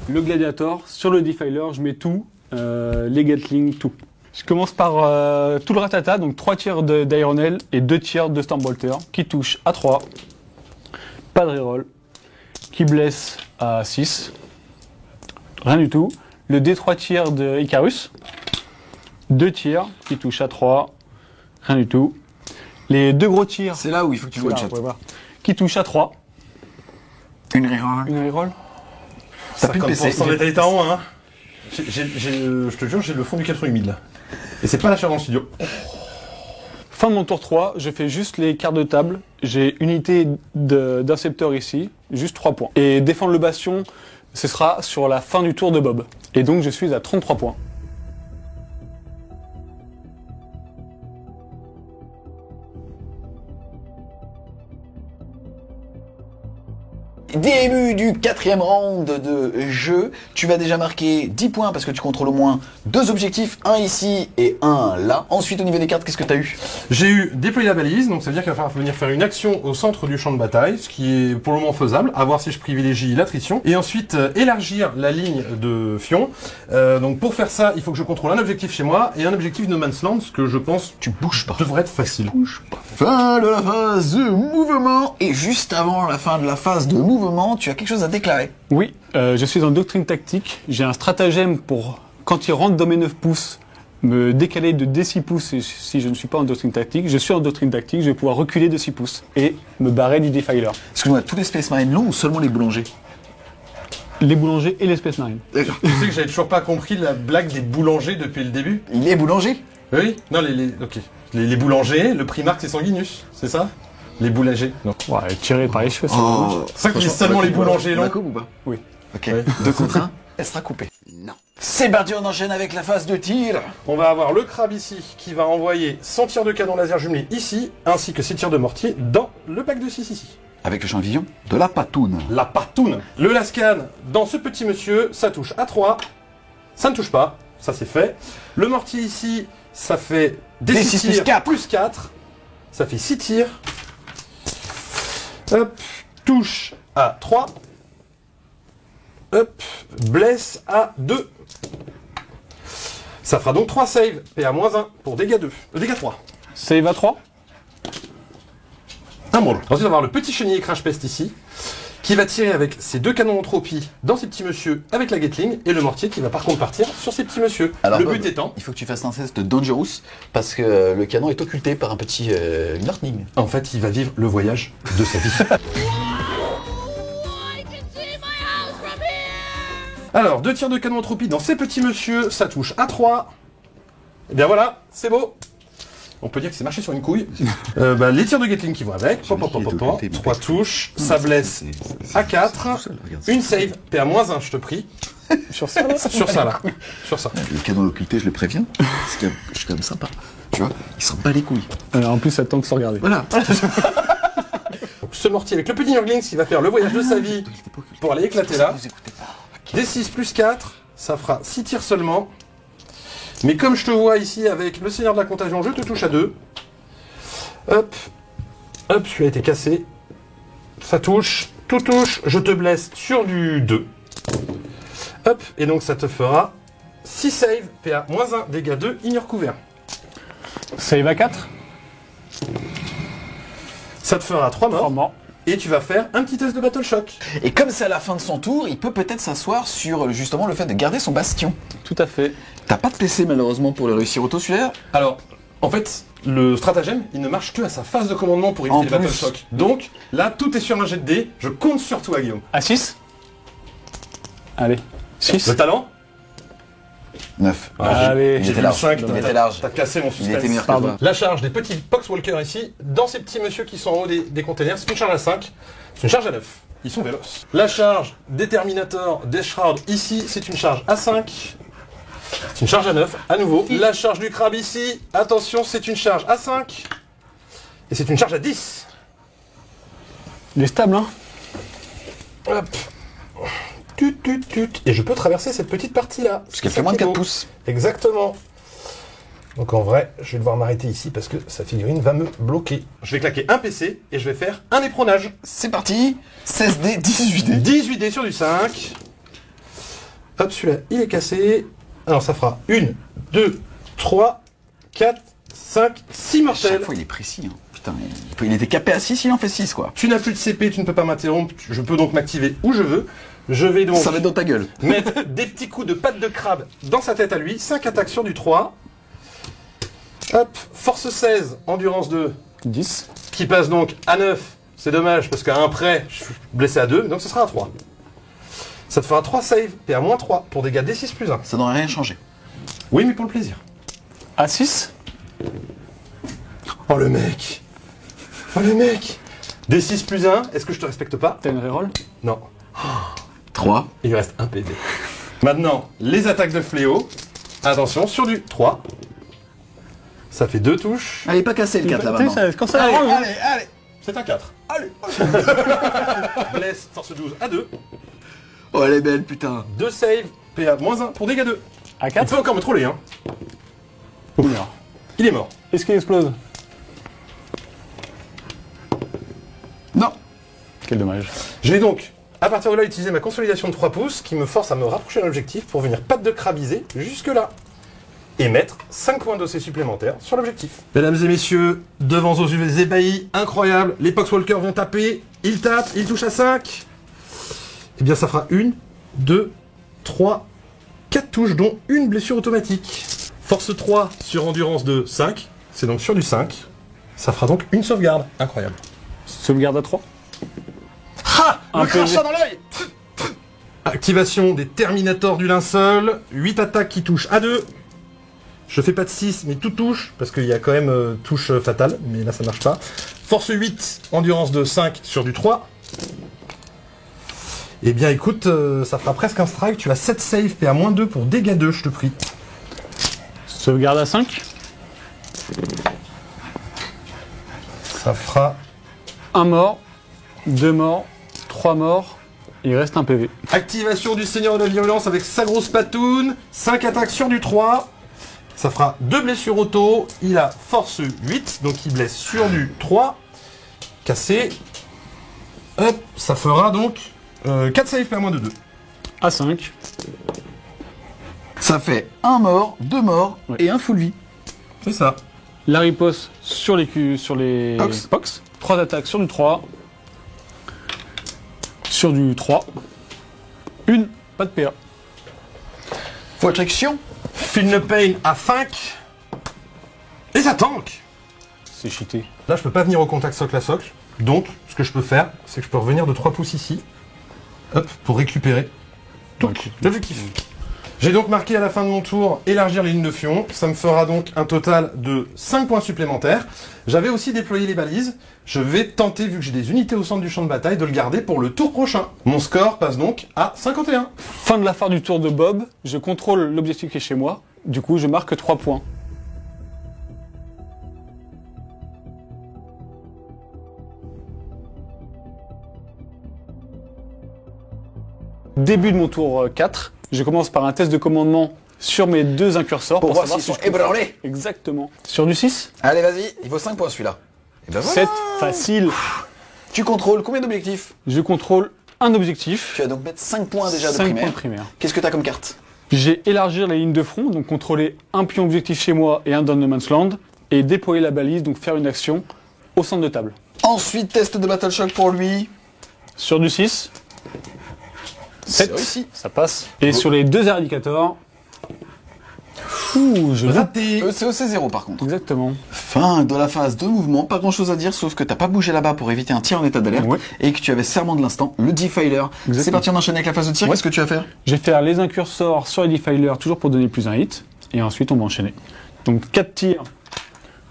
Le Gladiator, sur le Defiler, je mets tout, les Gatling, tout. Je commence par tout le ratata, donc 3 tirs d'Ironel et 2 tirs de Stormbolter, qui touchent à 3, pas de reroll, qui blesse à 6, rien du tout. Le D3 tirs de Icarus, 2 tirs, qui touchent à 3, rien du tout. Les 2 gros tirs, C'est là où il faut que tu vois le là, chat. vous pouvez voir, qui touchent à 3, Une reroll. une reroll. T'as plus de PC. 50% d'état étant, hein. Je te jure, j'ai le fond du caleçon humide là. Et c'est pas la chaleur dans le studio. Fin de mon tour 3, je fais juste les cartes de table. J'ai unité d'incepteur ici, juste 3 points. Et défendre le bastion, ce sera sur la fin du tour de Bob. Et donc je suis à 33 points. Début du 4e round de jeu. Tu vas déjà marquer 10 points parce que tu contrôles au moins 2 objectifs, un ici et un là. Ensuite, au niveau des cartes, qu'est-ce que tu as eu? J'ai eu déployer la balise, donc ça veut dire qu'il va falloir venir faire une action au centre du champ de bataille, ce qui est pour le moment faisable, à voir si je privilégie l'attrition. Et ensuite, élargir la ligne de fion. Donc pour faire ça, il faut que je contrôle un objectif chez moi et un objectif No Man's Land, ce que je pense Tu bouges pas. devrait être facile. Fin de la phase de mouvement. Et juste avant la fin de la phase de mouvement, tu as quelque chose à déclarer. Oui, je suis en doctrine tactique. J'ai un stratagème pour, quand il rentre dans mes 9 pouces, me décaler de D6 pouces si je ne suis pas en doctrine tactique. Je suis en doctrine tactique, je vais pouvoir reculer de 6 pouces et me barrer du Defiler. Excuse-moi, tous les Space Marines l'ont ou seulement les boulangers? Les boulangers et les Space Marines. D'accord. Tu sais que j'avais toujours pas compris la blague des boulangers depuis le début. Il est boulanger? Oui. Non, ok. Les boulangers, le primarque c'est Sanguinus, c'est ça? Les boulangers. Non. Ouais, tiré par les cheveux, c'est Oh, C'est ça qu'ils disent seulement les boulangers On la longs. coupe ou pas? Oui. Ok. Ouais. 2 contre 1, elle sera coupée. Non. C'est parti, on enchaîne avec la phase de tir. On va avoir le crabe ici qui va envoyer 100 tirs de canon laser jumelé ici, ainsi que 6 tirs de mortier dans le pack de 6 ici. Avec le champ vision de la patoune. La partoune. Le lascan dans ce petit monsieur, ça touche à 3. Ça ne touche pas, ça c'est fait. Le mortier ici, ça fait des 6 6 tirs plus 4. plus 4. Ça fait 6 tirs. Hop, touche à 3. Hop, blesse à 2. Ça fera donc 3 saves, PA-1 pour dégâts 2. Dégâts 3. Save à 3. Un moule. Ensuite, on va avoir le petit chenille crash pest ici, qui va tirer avec ses 2 canons entropie dans ces petits monsieur avec la Gatling, et le mortier qui va par contre partir sur ces petits monsieur. Alors, le Bob, but étant, il faut que tu fasses un test de Dangerous parce que le canon est occulté par un petit Lightning. en fait, il va vivre le voyage de sa vie. Alors, 2 tirs de canon entropie dans ces petits monsieur, ça touche à 3. Et bien voilà, c'est beau. On peut dire que c'est marché sur une couille. Les tirs de Gatling qui vont avec. 3 touches, ça blesse à 4. Une save, PA-1, je te prie. Sur ça, là. Sur ça, là. Sur ça. Le canon occulté, je le préviens. Je suis quand même sympa. Tu vois, il s'en bat les couilles. En plus, ça tente sans regarder. Voilà. Donc, ce mortier avec le petit Nurglings qui va faire le voyage de sa vie pour aller éclater là. Vous écoutez pas. D6 plus 4, ça fera 6 tirs seulement. Mais comme je te vois ici avec le Seigneur de la Contagion, je te touche à 2. Hop. Hop, tu as été cassé. Ça touche. Tout touche. Je te blesse sur du 2. Hop. Et donc ça te fera 6 save, PA-1, dégâts 2, ignore couvert. Save à 4. Ça te fera 3 morts. 3 morts. Et tu vas faire un petit test de Battle Shock. Et comme c'est à la fin de son tour, il peut peut-être s'asseoir sur justement le fait de garder son bastion. Tout à fait. T'as pas de PC malheureusement pour le réussir auto celui-là. Alors, en fait, le stratagème, il ne marche que à sa phase de commandement pour En éviter les plus. Battle Shock. Donc, là, tout est sur un jet de dés. Je compte sur toi, Guillaume. À 6. Allez. 6. Le talent 9. Allez. Il était vu large. 5, Il était large. T'as cassé mon Il suspense. était meilleur que Pardon. toi. La charge des petits Poxwalkers ici, dans ces petits monsieur qui sont en haut des containers, c'est une charge à 5, c'est une charge à 9. Ils sont véloces. La charge des Terminator, des Shroud ici, c'est une charge à 5. C'est une charge à 9, à nouveau. La charge du crabe ici, attention, c'est une charge à 5. Et c'est une charge à 10. Il est stable, hein. Hop. Et je peux traverser cette petite partie-là. Parce qu'elle fait moins de 4 pouces. Exactement. Donc en vrai, je vais devoir m'arrêter ici parce que sa figurine va me bloquer. Je vais claquer un PC et je vais faire un éperonnage. C'est parti. 16D, 18D. 18D sur du 5. Hop, celui-là, il est cassé. Alors ça fera 1, 2, 3, 4, 5, 6 Chaque mortels. fois, il est précis. Hein. Putain, il était capé à 6, il en fait 6, quoi. Tu n'as plus de CP, tu ne peux pas m'interrompre. Je peux donc m'activer où je veux. Je vais donc Ça va être dans ta gueule. mettre des petits coups de patte de crabe dans sa tête à lui. 5 attaques sur du 3. Hop, force 16, endurance 2, 10. qui passe donc à 9. C'est dommage parce qu'à un près, je suis blessé à 2, donc ce sera à 3. Ça te fera 3 saves, et à moins 3 pour dégâts D6 plus 1. Ça n'aurait rien changé. Oui, mais pour le plaisir. À 6. Oh le mec. Oh le mec. D6 plus 1, est-ce que je te respecte pas? T'as une reroll? Non. 3. Il lui reste un PV. Maintenant, les attaques de fléau. Attention, sur du 3. Ça fait 2 touches. Allez, pas casser le 4 là maintenant. Quand ça Allez, arrive, allez, allez. C'est un 4. Allez. Blesse, force 12 à 2. Oh, elle est belle, putain. 2 saves, PA moins 1 pour dégâts 2. à Il 4. peut encore me troller, hein. Il meurt. Il est mort. Est-ce qu'il explose? Non. Quel dommage. Je vais donc, à partir de là, utiliser ma consolidation de 3 pouces qui me force à me rapprocher de l'objectif pour venir patte de crabiser jusque là. Et mettre 5 points d'OC supplémentaires sur l'objectif. Mesdames et messieurs, devant vos yeux ébahis, incroyable, les Poxwalkers vont taper, ils tapent, ils touchent à 5. Eh bien ça fera 1, 2, 3, 4 touches, dont une blessure automatique. Force 3 sur endurance de 5, c'est donc sur du 5. Ça fera donc une sauvegarde. Incroyable. Sauvegarde à 3. Ha! Un Le crachat PV. dans l'œil! Activation des Terminators du linceul. 8 attaques qui touchent à 2. Je fais pas de 6, mais tout touche, parce qu'il y a quand même touche fatale, mais là ça marche pas. Force 8, endurance de 5 sur du 3. Eh bien écoute, ça fera presque un strike. Tu as 7 saves, PA moins 2 pour dégâts 2, je te prie. Sauvegarde à 5. Ça fera... 1 mort, 2 morts, 3 morts. Il reste un PV. Activation du Seigneur de la Violence avec sa grosse patoune. 5 attaques sur du 3. Ça fera 2 blessures auto. Il a force 8, donc il blesse sur du 3. Cassé. Hop, ça fera donc 4 saves PA moins de 2. À 5. Ça fait un mort, 2 morts Ouais. et un full vie. C'est ça. La riposte sur les Pox. Pox. 3 attaques sur du 3. Sur du 3. Une, pas de PA. Votre action. Feel no pain à 5. Et ça tank. C'est cheaté. Là, je peux pas venir au contact socle à socle. Donc, ce que je peux faire, c'est que je peux revenir de 3 pouces ici. Hop, pour récupérer tout l'objectif. J'ai donc marqué à la fin de mon tour élargir les lignes de fion. Ça me fera donc un total de 5 points supplémentaires. J'avais aussi déployé les balises. Je vais tenter, vu que j'ai des unités au centre du champ de bataille, de le garder pour le tour prochain. Mon score passe donc à 51. Fin de la phare du tour de Bob. Je contrôle l'objectif qui est chez moi. Du coup, je marque 3 points. Début de mon tour 4. Je commence par un test de commandement sur mes 2 incursors. Pour voir savoir s'ils sont je contrôle. ébranlés. Exactement. Sur du 6. Allez, vas-y. Il vaut 5 points celui-là. Et ben voilà. 7. Facile. Tu contrôles combien d'objectifs? Je contrôle un objectif. Tu vas donc mettre 5 points déjà de 5 primaire. points de primaire. Qu'est-ce que t'as comme carte? J'ai élargir les lignes de front, donc contrôler un pion objectif chez moi et un dans No Man's Land, et déployer la balise, donc faire une action au centre de table. Ensuite, test de Battle Shock pour lui. Sur du 6, C'est 7, réussi. ça passe. Et sur les 2 éradicators, je rate. Raté. C'est 0 par contre. Exactement. Fin de la phase de mouvement, pas grand chose à dire, sauf que t'as pas bougé là-bas pour éviter un tir en état d'alerte, Ouais. et que tu avais serment de l'instant, le Defiler. C'est parti, on enchaîne avec la phase de tir, Ouais. qu'est-ce que tu vas faire? Je vais faire les incursors sur les defilers, toujours pour donner plus un hit, et ensuite on va enchaîner. Donc 4 tirs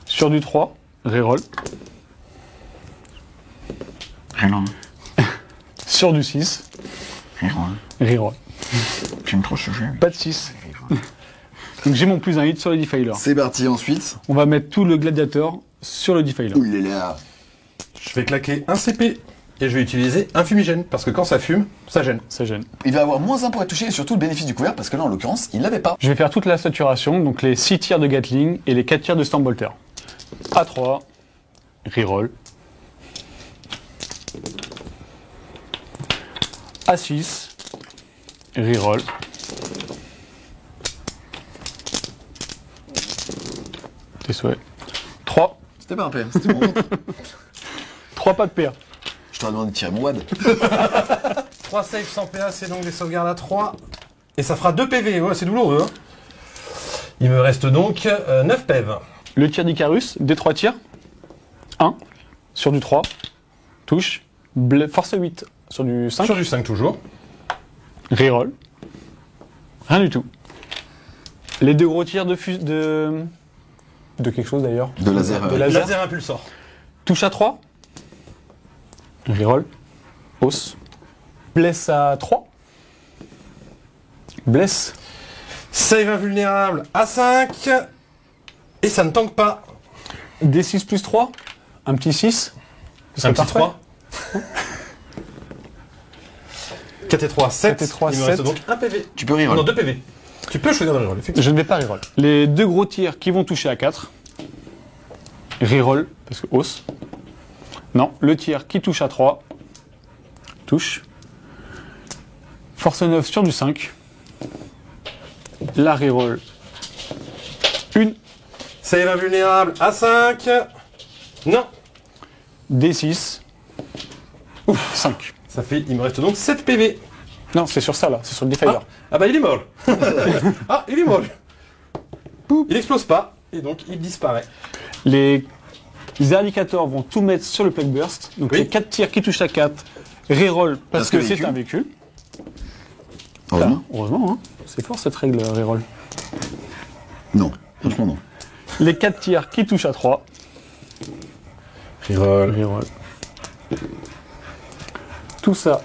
sur du 3, reroll. Rien, Sur du 6, reroll. j'aime trop ce jeu. Pas de 6. Donc j'ai mon plus un hit sur les defilers. C'est parti, ensuite. On va mettre tout le gladiateur sur le defiler. Ouh, il est là. Je vais claquer un CP. Et je vais utiliser un fumigène, parce que quand ça fume, ça gêne. Ça gêne. Il va avoir moins 1 pour être touché et surtout le bénéfice du couvert parce que là en l'occurrence il l'avait pas. Je vais faire toute la saturation, donc les 6 tirs de Gatling et les 4 tirs de Stormbolter. A3, reroll. A6, reroll. Tes souhaits. 3. C'était pas un PM, c'était bon. 3 pas de PA. Je t'aurais demandé de tirer mon WAD. 3 saves sans PA, c'est donc des sauvegardes à 3. Et ça fera 2 PV, ouais, c'est douloureux. Hein. Il me reste donc 9 PV. Le tir d'Icarus, des 3 tirs. 1 sur du 3. Touche. Force 8 sur du 5. Sur du 5 toujours. Reroll. Rien du tout. Les 2 gros tirs de quelque chose d'ailleurs. De laser. De laser. Laser impulsor. Touche à 3. Reroll. Hausse. Blesse à 3. Blesse. Save invulnérable à 5. Et ça ne tank pas. D6 plus 3. Un petit 6. Un petit 3. 4 et 3, 7. 4 et 3, Il me 7. reste donc 1 PV. Tu peux reroll. Non, 2 PV. Tu peux choisir de reroll, effectivement. Je ne vais pas reroll. Les 2 gros tirs qui vont toucher à 4. Reroll, parce que hausse. Non, le tir qui touche à 3. Touche. Force 9 sur du 5. La reroll. 1. Save invulnérable à 5. Non. D6. 5. Ça fait, il me reste donc 7 PV. Non, c'est sur ça là, c'est sur le Defiler. Ah bah il est mort. Ah, il est mort. Il explose pas. Et donc il disparaît. Les Eradicators vont tout mettre sur le Plague Burst. Donc Oui. les 4 tirs qui touchent à 4. Reroll parce que c'est véhicule. un véhicule. Heureusement. Heureusement, hein. C'est fort cette règle reroll. Non, franchement non. Les 4 tirs qui touchent à 3. Reroll. Tout ça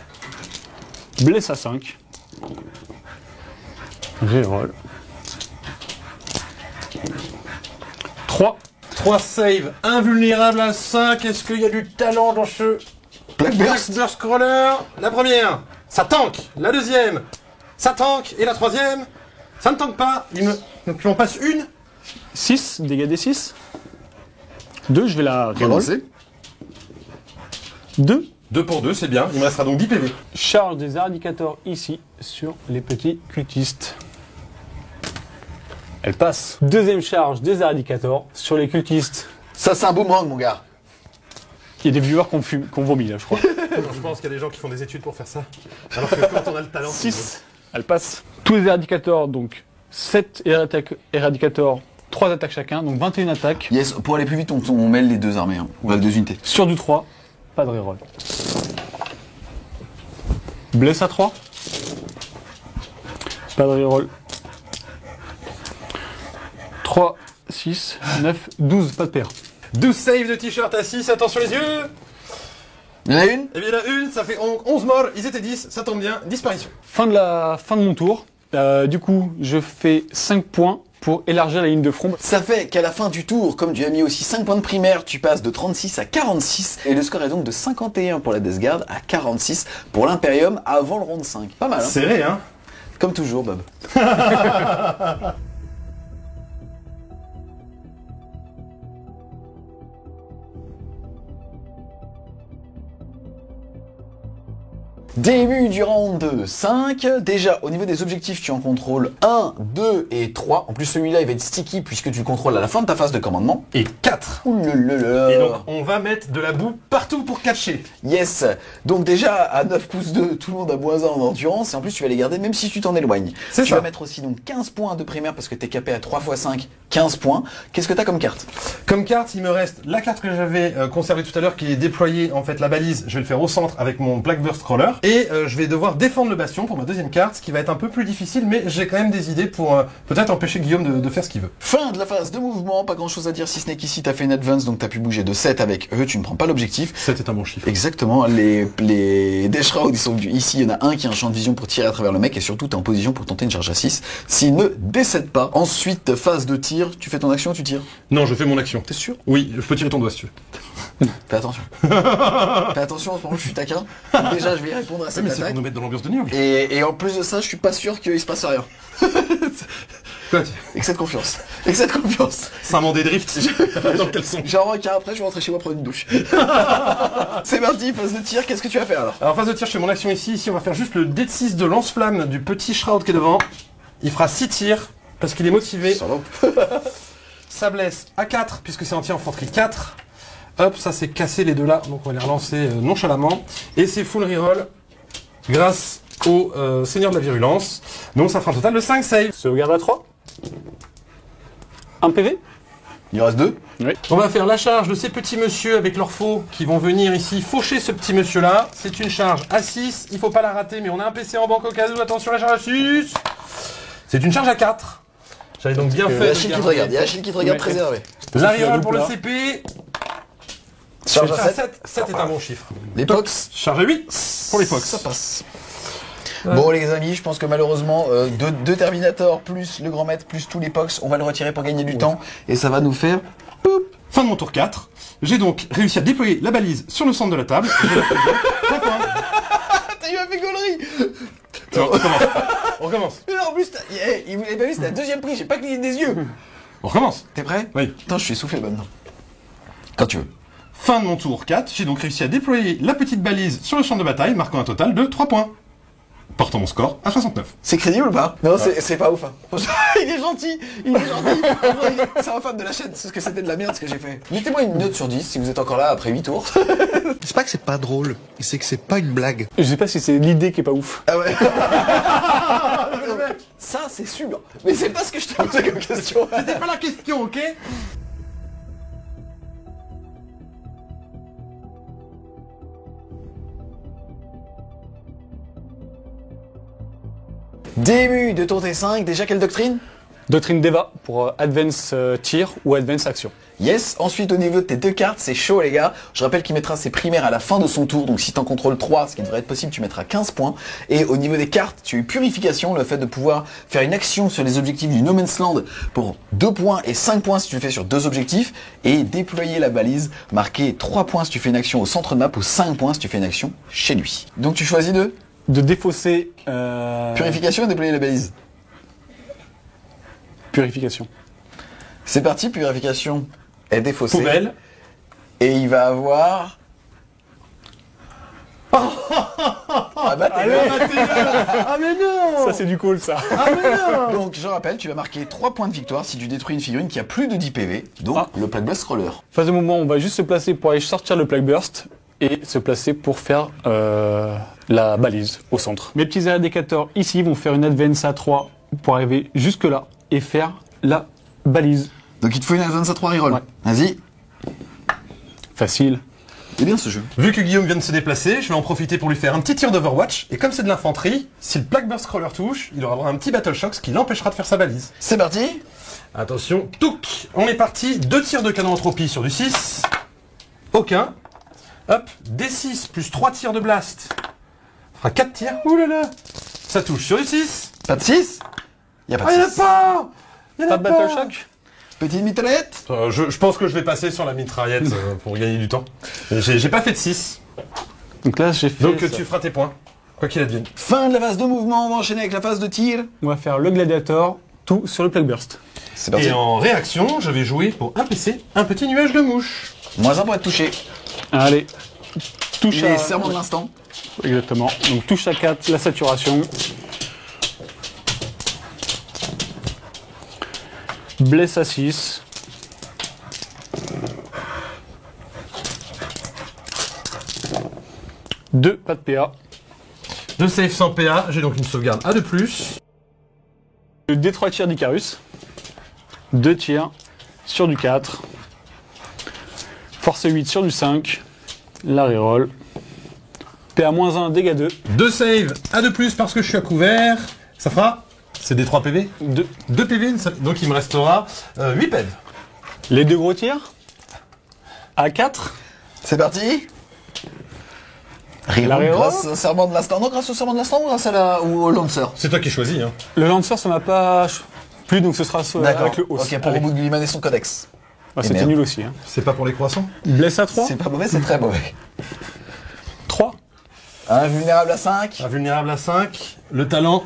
blesse à 5. Reroll. 3. 3 save invulnérable à 5. Est-ce qu'il y a du talent dans ce Black Burst. Burst Crawler? La première, ça tank. La deuxième, ça tank. Et la troisième, ça ne tank pas. Donc il m'en passe une. 6, dégâts des 6. 2, je vais la reroll. Relancer. 2. 2 pour 2, c'est bien. Il me restera donc 10 PV. Charge des Eradicators ici sur les petits cultistes. Elle passe. Deuxième charge des Eradicators sur les cultistes. Ça c'est un boomerang mon gars. Il y a des viewers qu'on vomit là, je crois. Je pense qu'il y a des gens qui font des études pour faire ça. Alors que quand on a le talent, 6. Elle passe. Tous les Eradicators, donc 7 Eradicators, 3 attaques chacun, donc 21 attaques. Yes, pour aller plus vite on mêle les deux armées. Hein. On a les 2 unités. Sur du 3, pas de reroll. Blesse à 3. Pas de reroll. 3, 6, 9, 12, pas de paire. 12 save de t-shirt à 6. Attention les yeux. Il y en a une. Et bien il y en a une, ça fait 11 morts. Ils étaient 10, ça tombe bien. Disparition. Fin de mon tour. Du coup, je fais 5 points pour élargir la ligne de front. Ça fait qu'à la fin du tour, comme tu as mis aussi 5 points de primaire, tu passes de 36 à 46. Et le score est donc de 51 pour la Death Guard à 46 pour l'Imperium avant le round 5. Pas mal, hein. Serré, hein. Comme toujours, Bob. Début du round 5. Déjà, au niveau des objectifs, tu en contrôles 1, 2 et 3. En plus, celui-là, il va être sticky puisque tu le contrôles à la fin de ta phase de commandement. Et 4. Ouh là là là. Et donc on va mettre de la boue partout pour catcher. Yes. Donc déjà, à 9 pouces 2, tout le monde a moins 1 en endurance. Et en plus, tu vas les garder même si tu t'en éloignes. C'est Tu ça. vas mettre aussi donc 15 points de primaire parce que t'es capé à 3 x 5, 15 points. Qu'est-ce que t'as comme carte? Comme carte, il me reste la carte que j'avais conservée tout à l'heure qui est déployée, en fait la balise, je vais le faire au centre avec mon Black Burst Crawler. Et je vais devoir défendre le bastion pour ma deuxième carte, ce qui va être un peu plus difficile, mais j'ai quand même des idées pour peut-être empêcher Guillaume de faire ce qu'il veut. Fin de la phase de mouvement, pas grand chose à dire si ce n'est qu'ici t'as fait une advance, donc t'as pu bouger de 7 avec eux, tu ne prends pas l'objectif. 7 est un bon chiffre. Exactement, les Deshroud, ils sont venus ici, il y en a un qui a un champ de vision pour tirer à travers le mec, et surtout t'es en position pour tenter une charge à 6, s'il ne décède pas. Ensuite, phase de tir, tu fais ton action, tu tires. Non, je fais mon action. T'es sûr? Oui, je peux tirer ton doigt si tu veux. Fais attention. Fais attention, en ce moment je suis taquin. Déjà je vais répondre à cette Mais c'est attaque. pour nous mettre dans l'ambiance de New York. Et en plus de ça, je suis pas sûr qu'il se passe rien. Quoi, Excès de confiance. Excès de confiance. c'est un mandé drift dans le caleçon. J'ai un requin après, je vais rentrer chez moi prendre une douche. C'est parti, phase de tir, qu'est-ce que tu vas faire alors? Alors, phase de tir, je fais mon action ici. Ici, on va faire juste le dé de 6 de lance-flamme du petit Shroud qui est devant. Il fera 6 tirs parce qu'il est motivé. Salope. Ça blesse à 4 puisque c'est anti-infanterie 4. Hop, ça c'est cassé les deux là, donc on va les relancer nonchalamment. Et c'est full reroll grâce au Seigneur de la Virulence. Donc ça fera un total de 5 saves. Sauvegarde à 3. 1 PV. Il en reste 2. On va faire la charge de ces petits messieurs avec leurs faux qui vont venir ici faucher ce petit monsieur là. C'est une charge à 6, il faut pas la rater, mais on a un PC en banque au cas où. Attention, la charge à 6. C'est une charge à 4. J'avais donc bien fait. Achille qui te regarde, il y a Achille qui te regarde Ouais. préservé. La reroll pour le là. CP. Charge à 7. 7. 7 est un bon chiffre. Les pox. Charge à 8 pour les Fox. Ça passe. Bon les amis, je pense que malheureusement, deux Terminators plus le grand maître plus tous les pox, on va le retirer pour gagner du temps. Et ça va nous faire... Fin de mon tour 4. J'ai donc réussi à déployer la balise sur le centre de la table. J'ai la prise de 3 points. T'as eu un fégolerie. On recommence. On recommence. Mais non, en plus, il voulait pas vu, c'était la deuxième prise, j'ai pas cligné des yeux. On recommence. T'es prêt? Oui. Putain, je suis essoufflé maintenant. Quand tu veux. Fin de mon tour 4. J'ai donc réussi à déployer la petite balise sur le champ de bataille, marquant un total de 3 points. Portant mon score à 69. C'est crédible ou pas? Non, c'est pas ouf. Hein. Il est gentil, il est gentil. C'est un fan de la chaîne, c'est ce que c'était de la merde ce que j'ai fait. Mettez-moi une note sur 10 si vous êtes encore là après 8 tours. C'est pas que c'est pas drôle, c'est que c'est pas une blague. Je sais pas si c'est l'idée qui est pas ouf. Ah ouais. Ça, c'est sûr. Mais c'est pas ce que je t'ai posé comme question. C'était pas la question, ok? Début de ton T5, déjà quelle doctrine? Doctrine d'Eva pour Advance Tir ou Advance Action. Yes, ensuite au niveau de tes deux cartes, c'est chaud les gars. Je rappelle qu'il mettra ses primaires à la fin de son tour, donc si t'en contrôles 3, ce qui devrait être possible, tu mettras 15 points. Et au niveau des cartes, tu as eu Purification, le fait de pouvoir faire une action sur les objectifs du No Man's Land pour 2 points et 5 points si tu le fais sur 2 objectifs. Et déployer la balise, marquer 3 points si tu fais une action au centre de map ou 5 points si tu fais une action chez lui. Donc tu choisis De défausser... Purification et déployer la balise. Purification. C'est parti, Purification est défaussée. Poubelle. Et il va avoir... Ah bah t'es Ah mais non! Ça c'est du cool ça. Ah mais non! Donc je rappelle, tu vas marquer 3 points de victoire si tu détruis une figurine qui a plus de 10 PV, donc le Plague Blast Roller. Phase de mouvement, on va juste se placer pour aller sortir le Plague Burst et se placer pour faire la balise au centre. Mes petits indicateurs ici vont faire une advance à 3 pour arriver jusque là et faire la balise. Donc il te faut une advance à 3 reroll. Ouais. Vas-y, Facile. c'est bien ce jeu. Vu que Guillaume vient de se déplacer, je vais en profiter pour lui faire un petit tir d'Overwatch. Et comme c'est de l'infanterie, si le Plague Burst Crawler touche, il aura droit à un petit Battle Shock, ce qui l'empêchera de faire sa balise. C'est parti. Attention, touc! On est parti, 2 tirs de canon entropie sur du 6. Aucun. Hop, D6 plus 3 tirs de blast. Ça fera 4 tirs. Ouh là là! Ça touche sur du 6. Pas de 6. Y a pas Ah, de y'en a 6. pas! Y'en a Pas de Battle Shock. Petite mitraillette. Je pense que je vais passer sur la mitraillette pour gagner du temps. J'ai pas fait de 6. Donc là j'ai fait Donc ça. tu feras tes points. Quoi qu'il advienne. Fin de la phase de mouvement, on va enchaîner avec la phase de tir. On va faire le Gladiator, tout sur le Plague Burst. C'est parti. Et en réaction, je vais jouer pour un PC, un petit nuage de mouches. Moins 1 pour être touché. Allez. Touche Les à... serments de l'instant. Exactement. Donc touche à 4, la saturation. Blesse à 6. Deux, pas de PA. 2 save sans PA, j'ai donc une sauvegarde à de plus. Le D3 tirs d'Icarus. 2 tirs sur du 4. Force 8 sur du 5. La reroll. PA-1, dégâts 2. 2 saves à 2+, parce que je suis à couvert. Ça fera... C'est des 3 PV 2 PV, donc il me restera 8 PV. Les 2 gros tirs. A4. C'est parti. La reroll. Grâce au serment de l'instant. Non, grâce au serment de l'instant ou grâce à ou au lancer. C'est toi qui choisis, hein. Le Lancer, ça m'a pas plu, donc ce sera D'accord. avec le hausse. Ok, pour Allez. Gliman et son codex. Ah, c'était merde. nul aussi. Hein. C'est pas pour les croissants. Blesse à 3. C'est pas mauvais, c'est très mauvais. 3. Invulnérable à 5. Invulnérable à 5. Le talent.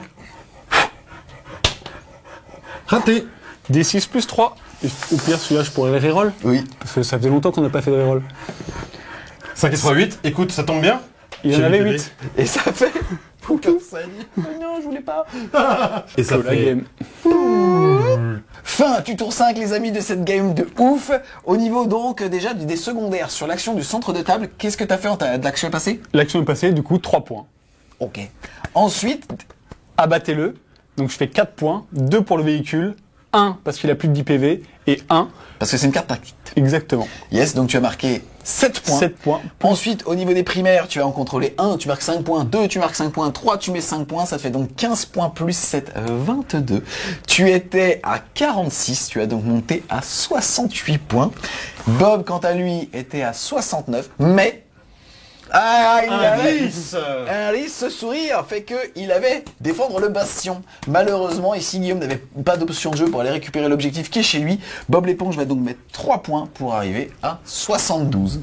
Raté. D6 plus 3. Et au pire, celui-là, je pourrais le reroll. Oui. Parce que ça faisait longtemps qu'on n'a pas fait de reroll. 5 et 3, 8. Écoute, ça tombe bien. Il y en J'ai avait huit 8. Et ça fait. Comme ça dit. Oh non, je voulais pas. Et ça La fait... game. Fin du tour 5, les amis, de cette game de ouf. Au niveau donc déjà des secondaires sur l'action du centre de table, qu'est-ce que t'as fait de l'action passée? L'action est passée, du coup, 3 points. Ok. Ensuite, Abattez-le. Donc je fais 4 points. 2 pour le véhicule. 1 parce qu'il a plus de 10 PV. Et 1. parce que c'est une carte tactique. Exactement. Yes, donc tu as marqué 7 points. 7 points. Ensuite, au niveau des primaires, tu vas en contrôler 1, tu marques 5 points, 2, tu marques 5 points, 3, tu mets 5 points, ça te fait donc 15 points plus 7, 22. Tu étais à 46, tu as donc monté à 68 points. Bob, quant à lui, était à 69, mais... Ah, il avait un lisse, ce sourire fait que il avait défendre le bastion. Malheureusement, ici Guillaume n'avait pas d'option de jeu pour aller récupérer l'objectif qui est chez lui. Bob l'éponge va donc mettre 3 points pour arriver à 72.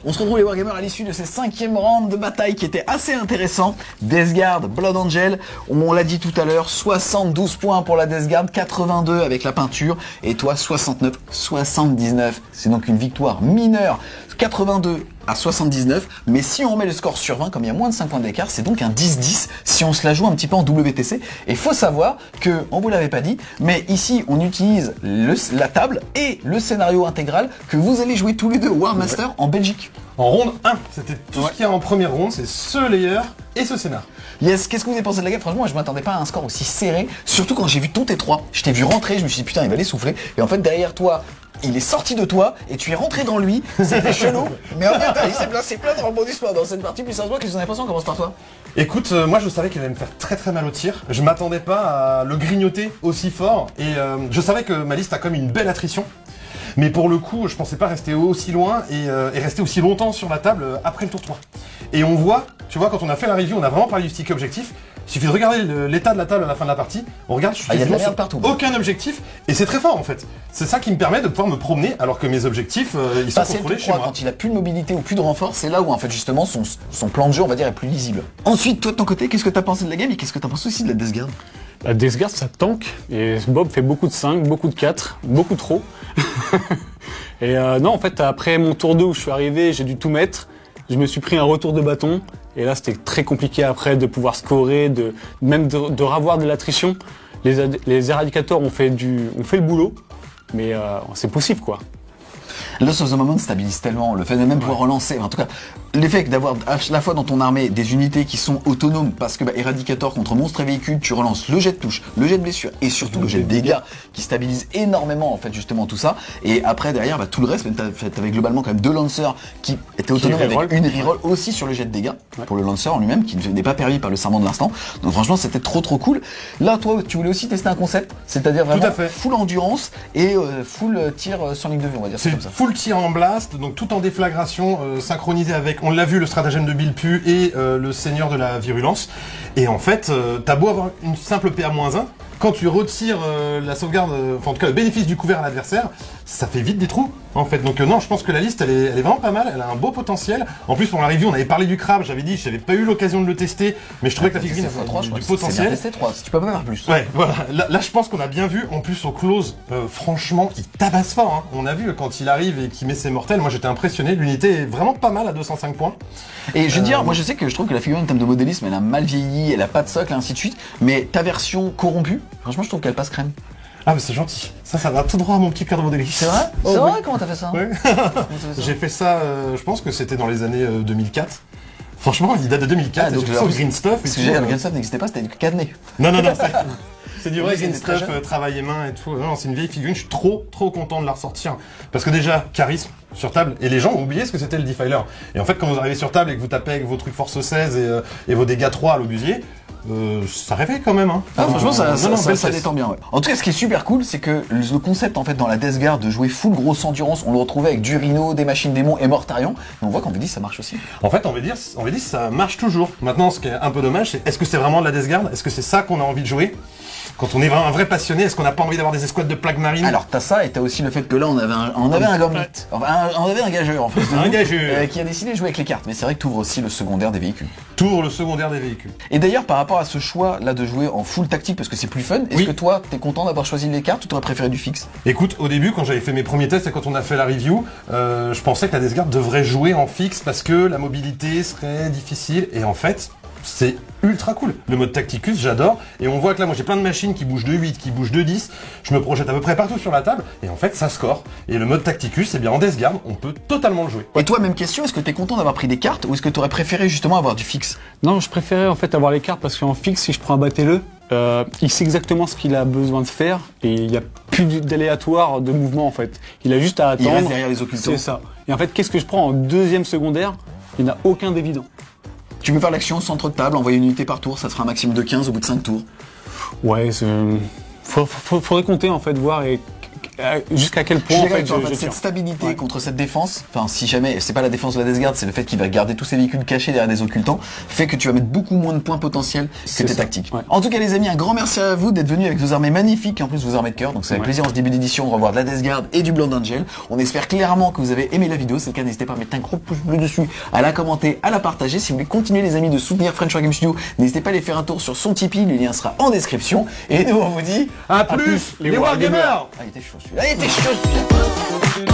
On se retrouve les Wargamers à l'issue de ces 5e round de bataille qui était assez intéressant. Death Guard, Blood Angel, on l'a dit tout à l'heure, 72 points pour la Death Guard, 82 avec la peinture, et toi 69, 79. C'est donc une victoire mineure, 82 à 79, mais si on remet le score sur 20, comme il y a moins de 5 points d'écart, c'est donc un 10-10 si on se la joue un petit peu en WTC. Et faut savoir que, on vous l'avait pas dit, mais ici on utilise la table et le scénario intégral que vous allez jouer tous les deux War Master en Belgique. En ronde 1, c'était tout ce qu'il y a en première ronde, c'est ce layer et ce scénar. Yes, qu'est-ce que vous avez pensé de la game? Franchement, moi, je m'attendais pas à un score aussi serré, surtout quand j'ai vu ton T3. Je t'ai vu rentrer, je me suis dit putain, il va l'essouffler. Et en fait, derrière toi, il est sorti de toi et tu es rentré dans lui. C'était chelou. Mais en fait, il s'est placé plein de rebondissements dans cette partie. Plus sérieusement, qu'est-ce que vous en avez pensé? On commence par toi. Écoute, moi je savais qu'il allait me faire très très mal au tir. Je m'attendais pas à le grignoter aussi fort. Et je savais que ma liste a comme une belle attrition. Mais pour le coup, je pensais pas rester aussi loin et rester aussi longtemps sur la table après le tour 3. Et on voit, tu vois, quand on a fait la review, on a vraiment parlé du stick objectif. Il suffit de regarder l'état de la table à la fin de la partie. On regarde, je suis il y a de la quasiment merde partout. aucun objectif. Et c'est très fort en fait. C'est ça qui me permet de pouvoir me promener alors que mes objectifs, ils sont Passer le contrôlés tour chez 3, moi. quand il a plus de mobilité ou plus de renfort, c'est là où en fait justement son plan de jeu, on va dire, est plus lisible. Ensuite, toi de ton côté, qu'est-ce que t'as pensé de la game et qu'est-ce que t'as pensé aussi de la Death Guard? La Death Guard, ça tank. Et Bob fait beaucoup de 5, beaucoup de 4, beaucoup trop. Et non, en fait, après mon tour 2 où je suis arrivé, j'ai dû tout mettre. Je me suis pris un retour de bâton. Et là, c'était très compliqué après de pouvoir scorer, même de revoir de l'attrition. Les éradicateurs ont fait le boulot. Mais c'est possible, quoi. Lost of the Moment stabilise tellement, le fait de même pouvoir relancer, en tout cas, l'effet d'avoir à la fois dans ton armée des unités qui sont autonomes, parce que Éradicator contre monstre et véhicule, tu relances le jet de touche, le jet de blessure et surtout le jet de dégâts qui stabilise énormément en fait justement tout ça. Et après derrière tout le reste, t'avais globalement quand même 2 lancers qui étaient autonomes avec une reroll aussi sur le jet de dégâts pour le lancer en lui-même qui n'est pas permis par le serment de l'instant. Donc franchement c'était trop cool. Là toi tu voulais aussi tester un concept, c'est-à-dire vraiment full endurance et full tir sur ligne de vue, on va dire. C'est comme ça. Full tir en blast, donc tout en déflagration, synchronisé avec, on l'a vu, le stratagème de Bilpu et le seigneur de la virulence. Et en fait, t'as beau avoir une simple PA-1, quand tu retires la sauvegarde, enfin en tout cas le bénéfice du couvert à l'adversaire, ça fait vite des trous en fait. Donc non, je pense que la liste elle est vraiment pas mal, elle a un beau potentiel. En plus pour la review on avait parlé du crabe, j'avais dit j'avais pas eu l'occasion de le tester, mais je trouvais que la figurine avait du potentiel. Testé 3, si tu peux pas faire plus. Ouais, voilà, là je pense qu'on a bien vu, en plus au close, franchement il tabasse fort, hein. On a vu quand il arrive et qu'il met ses mortels, moi j'étais impressionné, l'unité est vraiment pas mal à 205 points. Et je veux dire, moi je sais que je trouve que la figurine en termes de modélisme elle a mal vieilli, elle a pas de socle et ainsi de suite, mais ta version corrompue, franchement je trouve qu'elle passe crème. Ah mais c'est gentil, ça va tout droit à mon petit cœur de modéliste. C'est vrai? Oh, C'est oui. vrai? Comment t'as fait ça? Ouais. J'ai fait ça, je pense que c'était dans les années 2004. Franchement, il date de 2004, Ah, donc j'ai fait ça au Green Stuff. Parce que le Green Stuff n'existait pas, c'était cadené. Non, C'est du vrai green stuff, travail et main et tout. Non, c'est une vieille figurine, je suis trop content de la ressortir. Parce que déjà, charisme sur table, et les gens ont oublié ce que c'était le Defiler. Et en fait, quand vous arrivez sur table et que vous tapez avec vos trucs force 16 et vos dégâts 3 à l'obusier, ça réveille quand même, hein. Franchement, belle ça pièce. détend bien, ouais. En tout cas, ce qui est super cool, c'est que le concept, en fait, dans la Death Guard de jouer full grosse endurance, on le retrouvait avec du Rhino, des machines démons et Mortarion. Mais on voit qu'en V10, ça marche aussi. En fait, en V10, ça marche toujours. Maintenant, ce qui est un peu dommage, c'est est-ce que c'est vraiment de la Death Guard? Est-ce que c'est ça qu'on a envie de jouer? Quand on est vraiment un vrai passionné, est-ce qu'on n'a pas envie d'avoir des escouades de plaques marines? Alors, t'as ça, et t'as aussi le fait que là, on avait un Gambit. Enfin, on avait un gageur, en fait. Un gageur. Qui a décidé de jouer avec les cartes. Mais c'est vrai que t'ouvres aussi le secondaire des véhicules. Tour le secondaire des véhicules. Et d'ailleurs, par rapport à ce choix là de jouer en full tactique parce que c'est plus fun, est-ce Oui. que toi t'es content d'avoir choisi les cartes ou t'aurais préféré du fixe? Écoute, au début, quand j'avais fait mes premiers tests et quand on a fait la review, je pensais que la Death Guard devrait jouer en fixe parce que la mobilité serait difficile. Et en fait, c'est ultra cool. Le mode Tacticus, j'adore. Et on voit que là, moi j'ai plein de machines qui bougent de 8, qui bougent de 10. Je me projette à peu près partout sur la table. Et en fait, ça score. Et le mode Tacticus, eh bien en Death Guard, on peut totalement le jouer. Et toi, même question, est-ce que t'es content d'avoir pris des cartes ou est-ce que t'aurais préféré justement avoir du fixe? Non, je préférais en fait avoir les cartes parce qu'en fixe, si je prends un battez-le, il sait exactement ce qu'il a besoin de faire et il n'y a plus d'aléatoire de mouvement en fait. Il a juste à attendre. Il reste derrière les occultants. C'est ça. Et en fait, qu'est-ce que je prends en deuxième secondaire? Il n'y en a aucun d'évident. Tu peux faire l'action centre de table, envoyer une unité par tour, ça te fera un maximum de 15 au bout de 5 tours. Ouais, faudrait compter en fait, voir jusqu'à quel point en fait, je cette tire. stabilité Ouais. contre cette défense, enfin si jamais c'est pas la défense de la Death Guard, c'est le fait qu'il va garder tous ses véhicules cachés derrière des occultants, fait que tu vas mettre beaucoup moins de points potentiels que C'est tes ça. tactiques. Ouais. En tout cas les amis, un grand merci à vous d'être venus avec vos armées magnifiques et en plus vos armées de cœur. Donc c'est avec plaisir en ce début d'édition de revoir de la Death Guard et du Blood Angel. On espère clairement que vous avez aimé la vidéo. C'est le cas, n'hésitez pas à mettre un gros pouce bleu dessus, à la commenter, à la partager. Si vous voulez continuer les amis de soutenir French War Game Studio, n'hésitez pas à aller faire un tour sur son Tipeee, le lien sera en description. Et nous on vous dit À plus, les Wargamers! Ah il était chaud celui-là, il était chaud celui-là.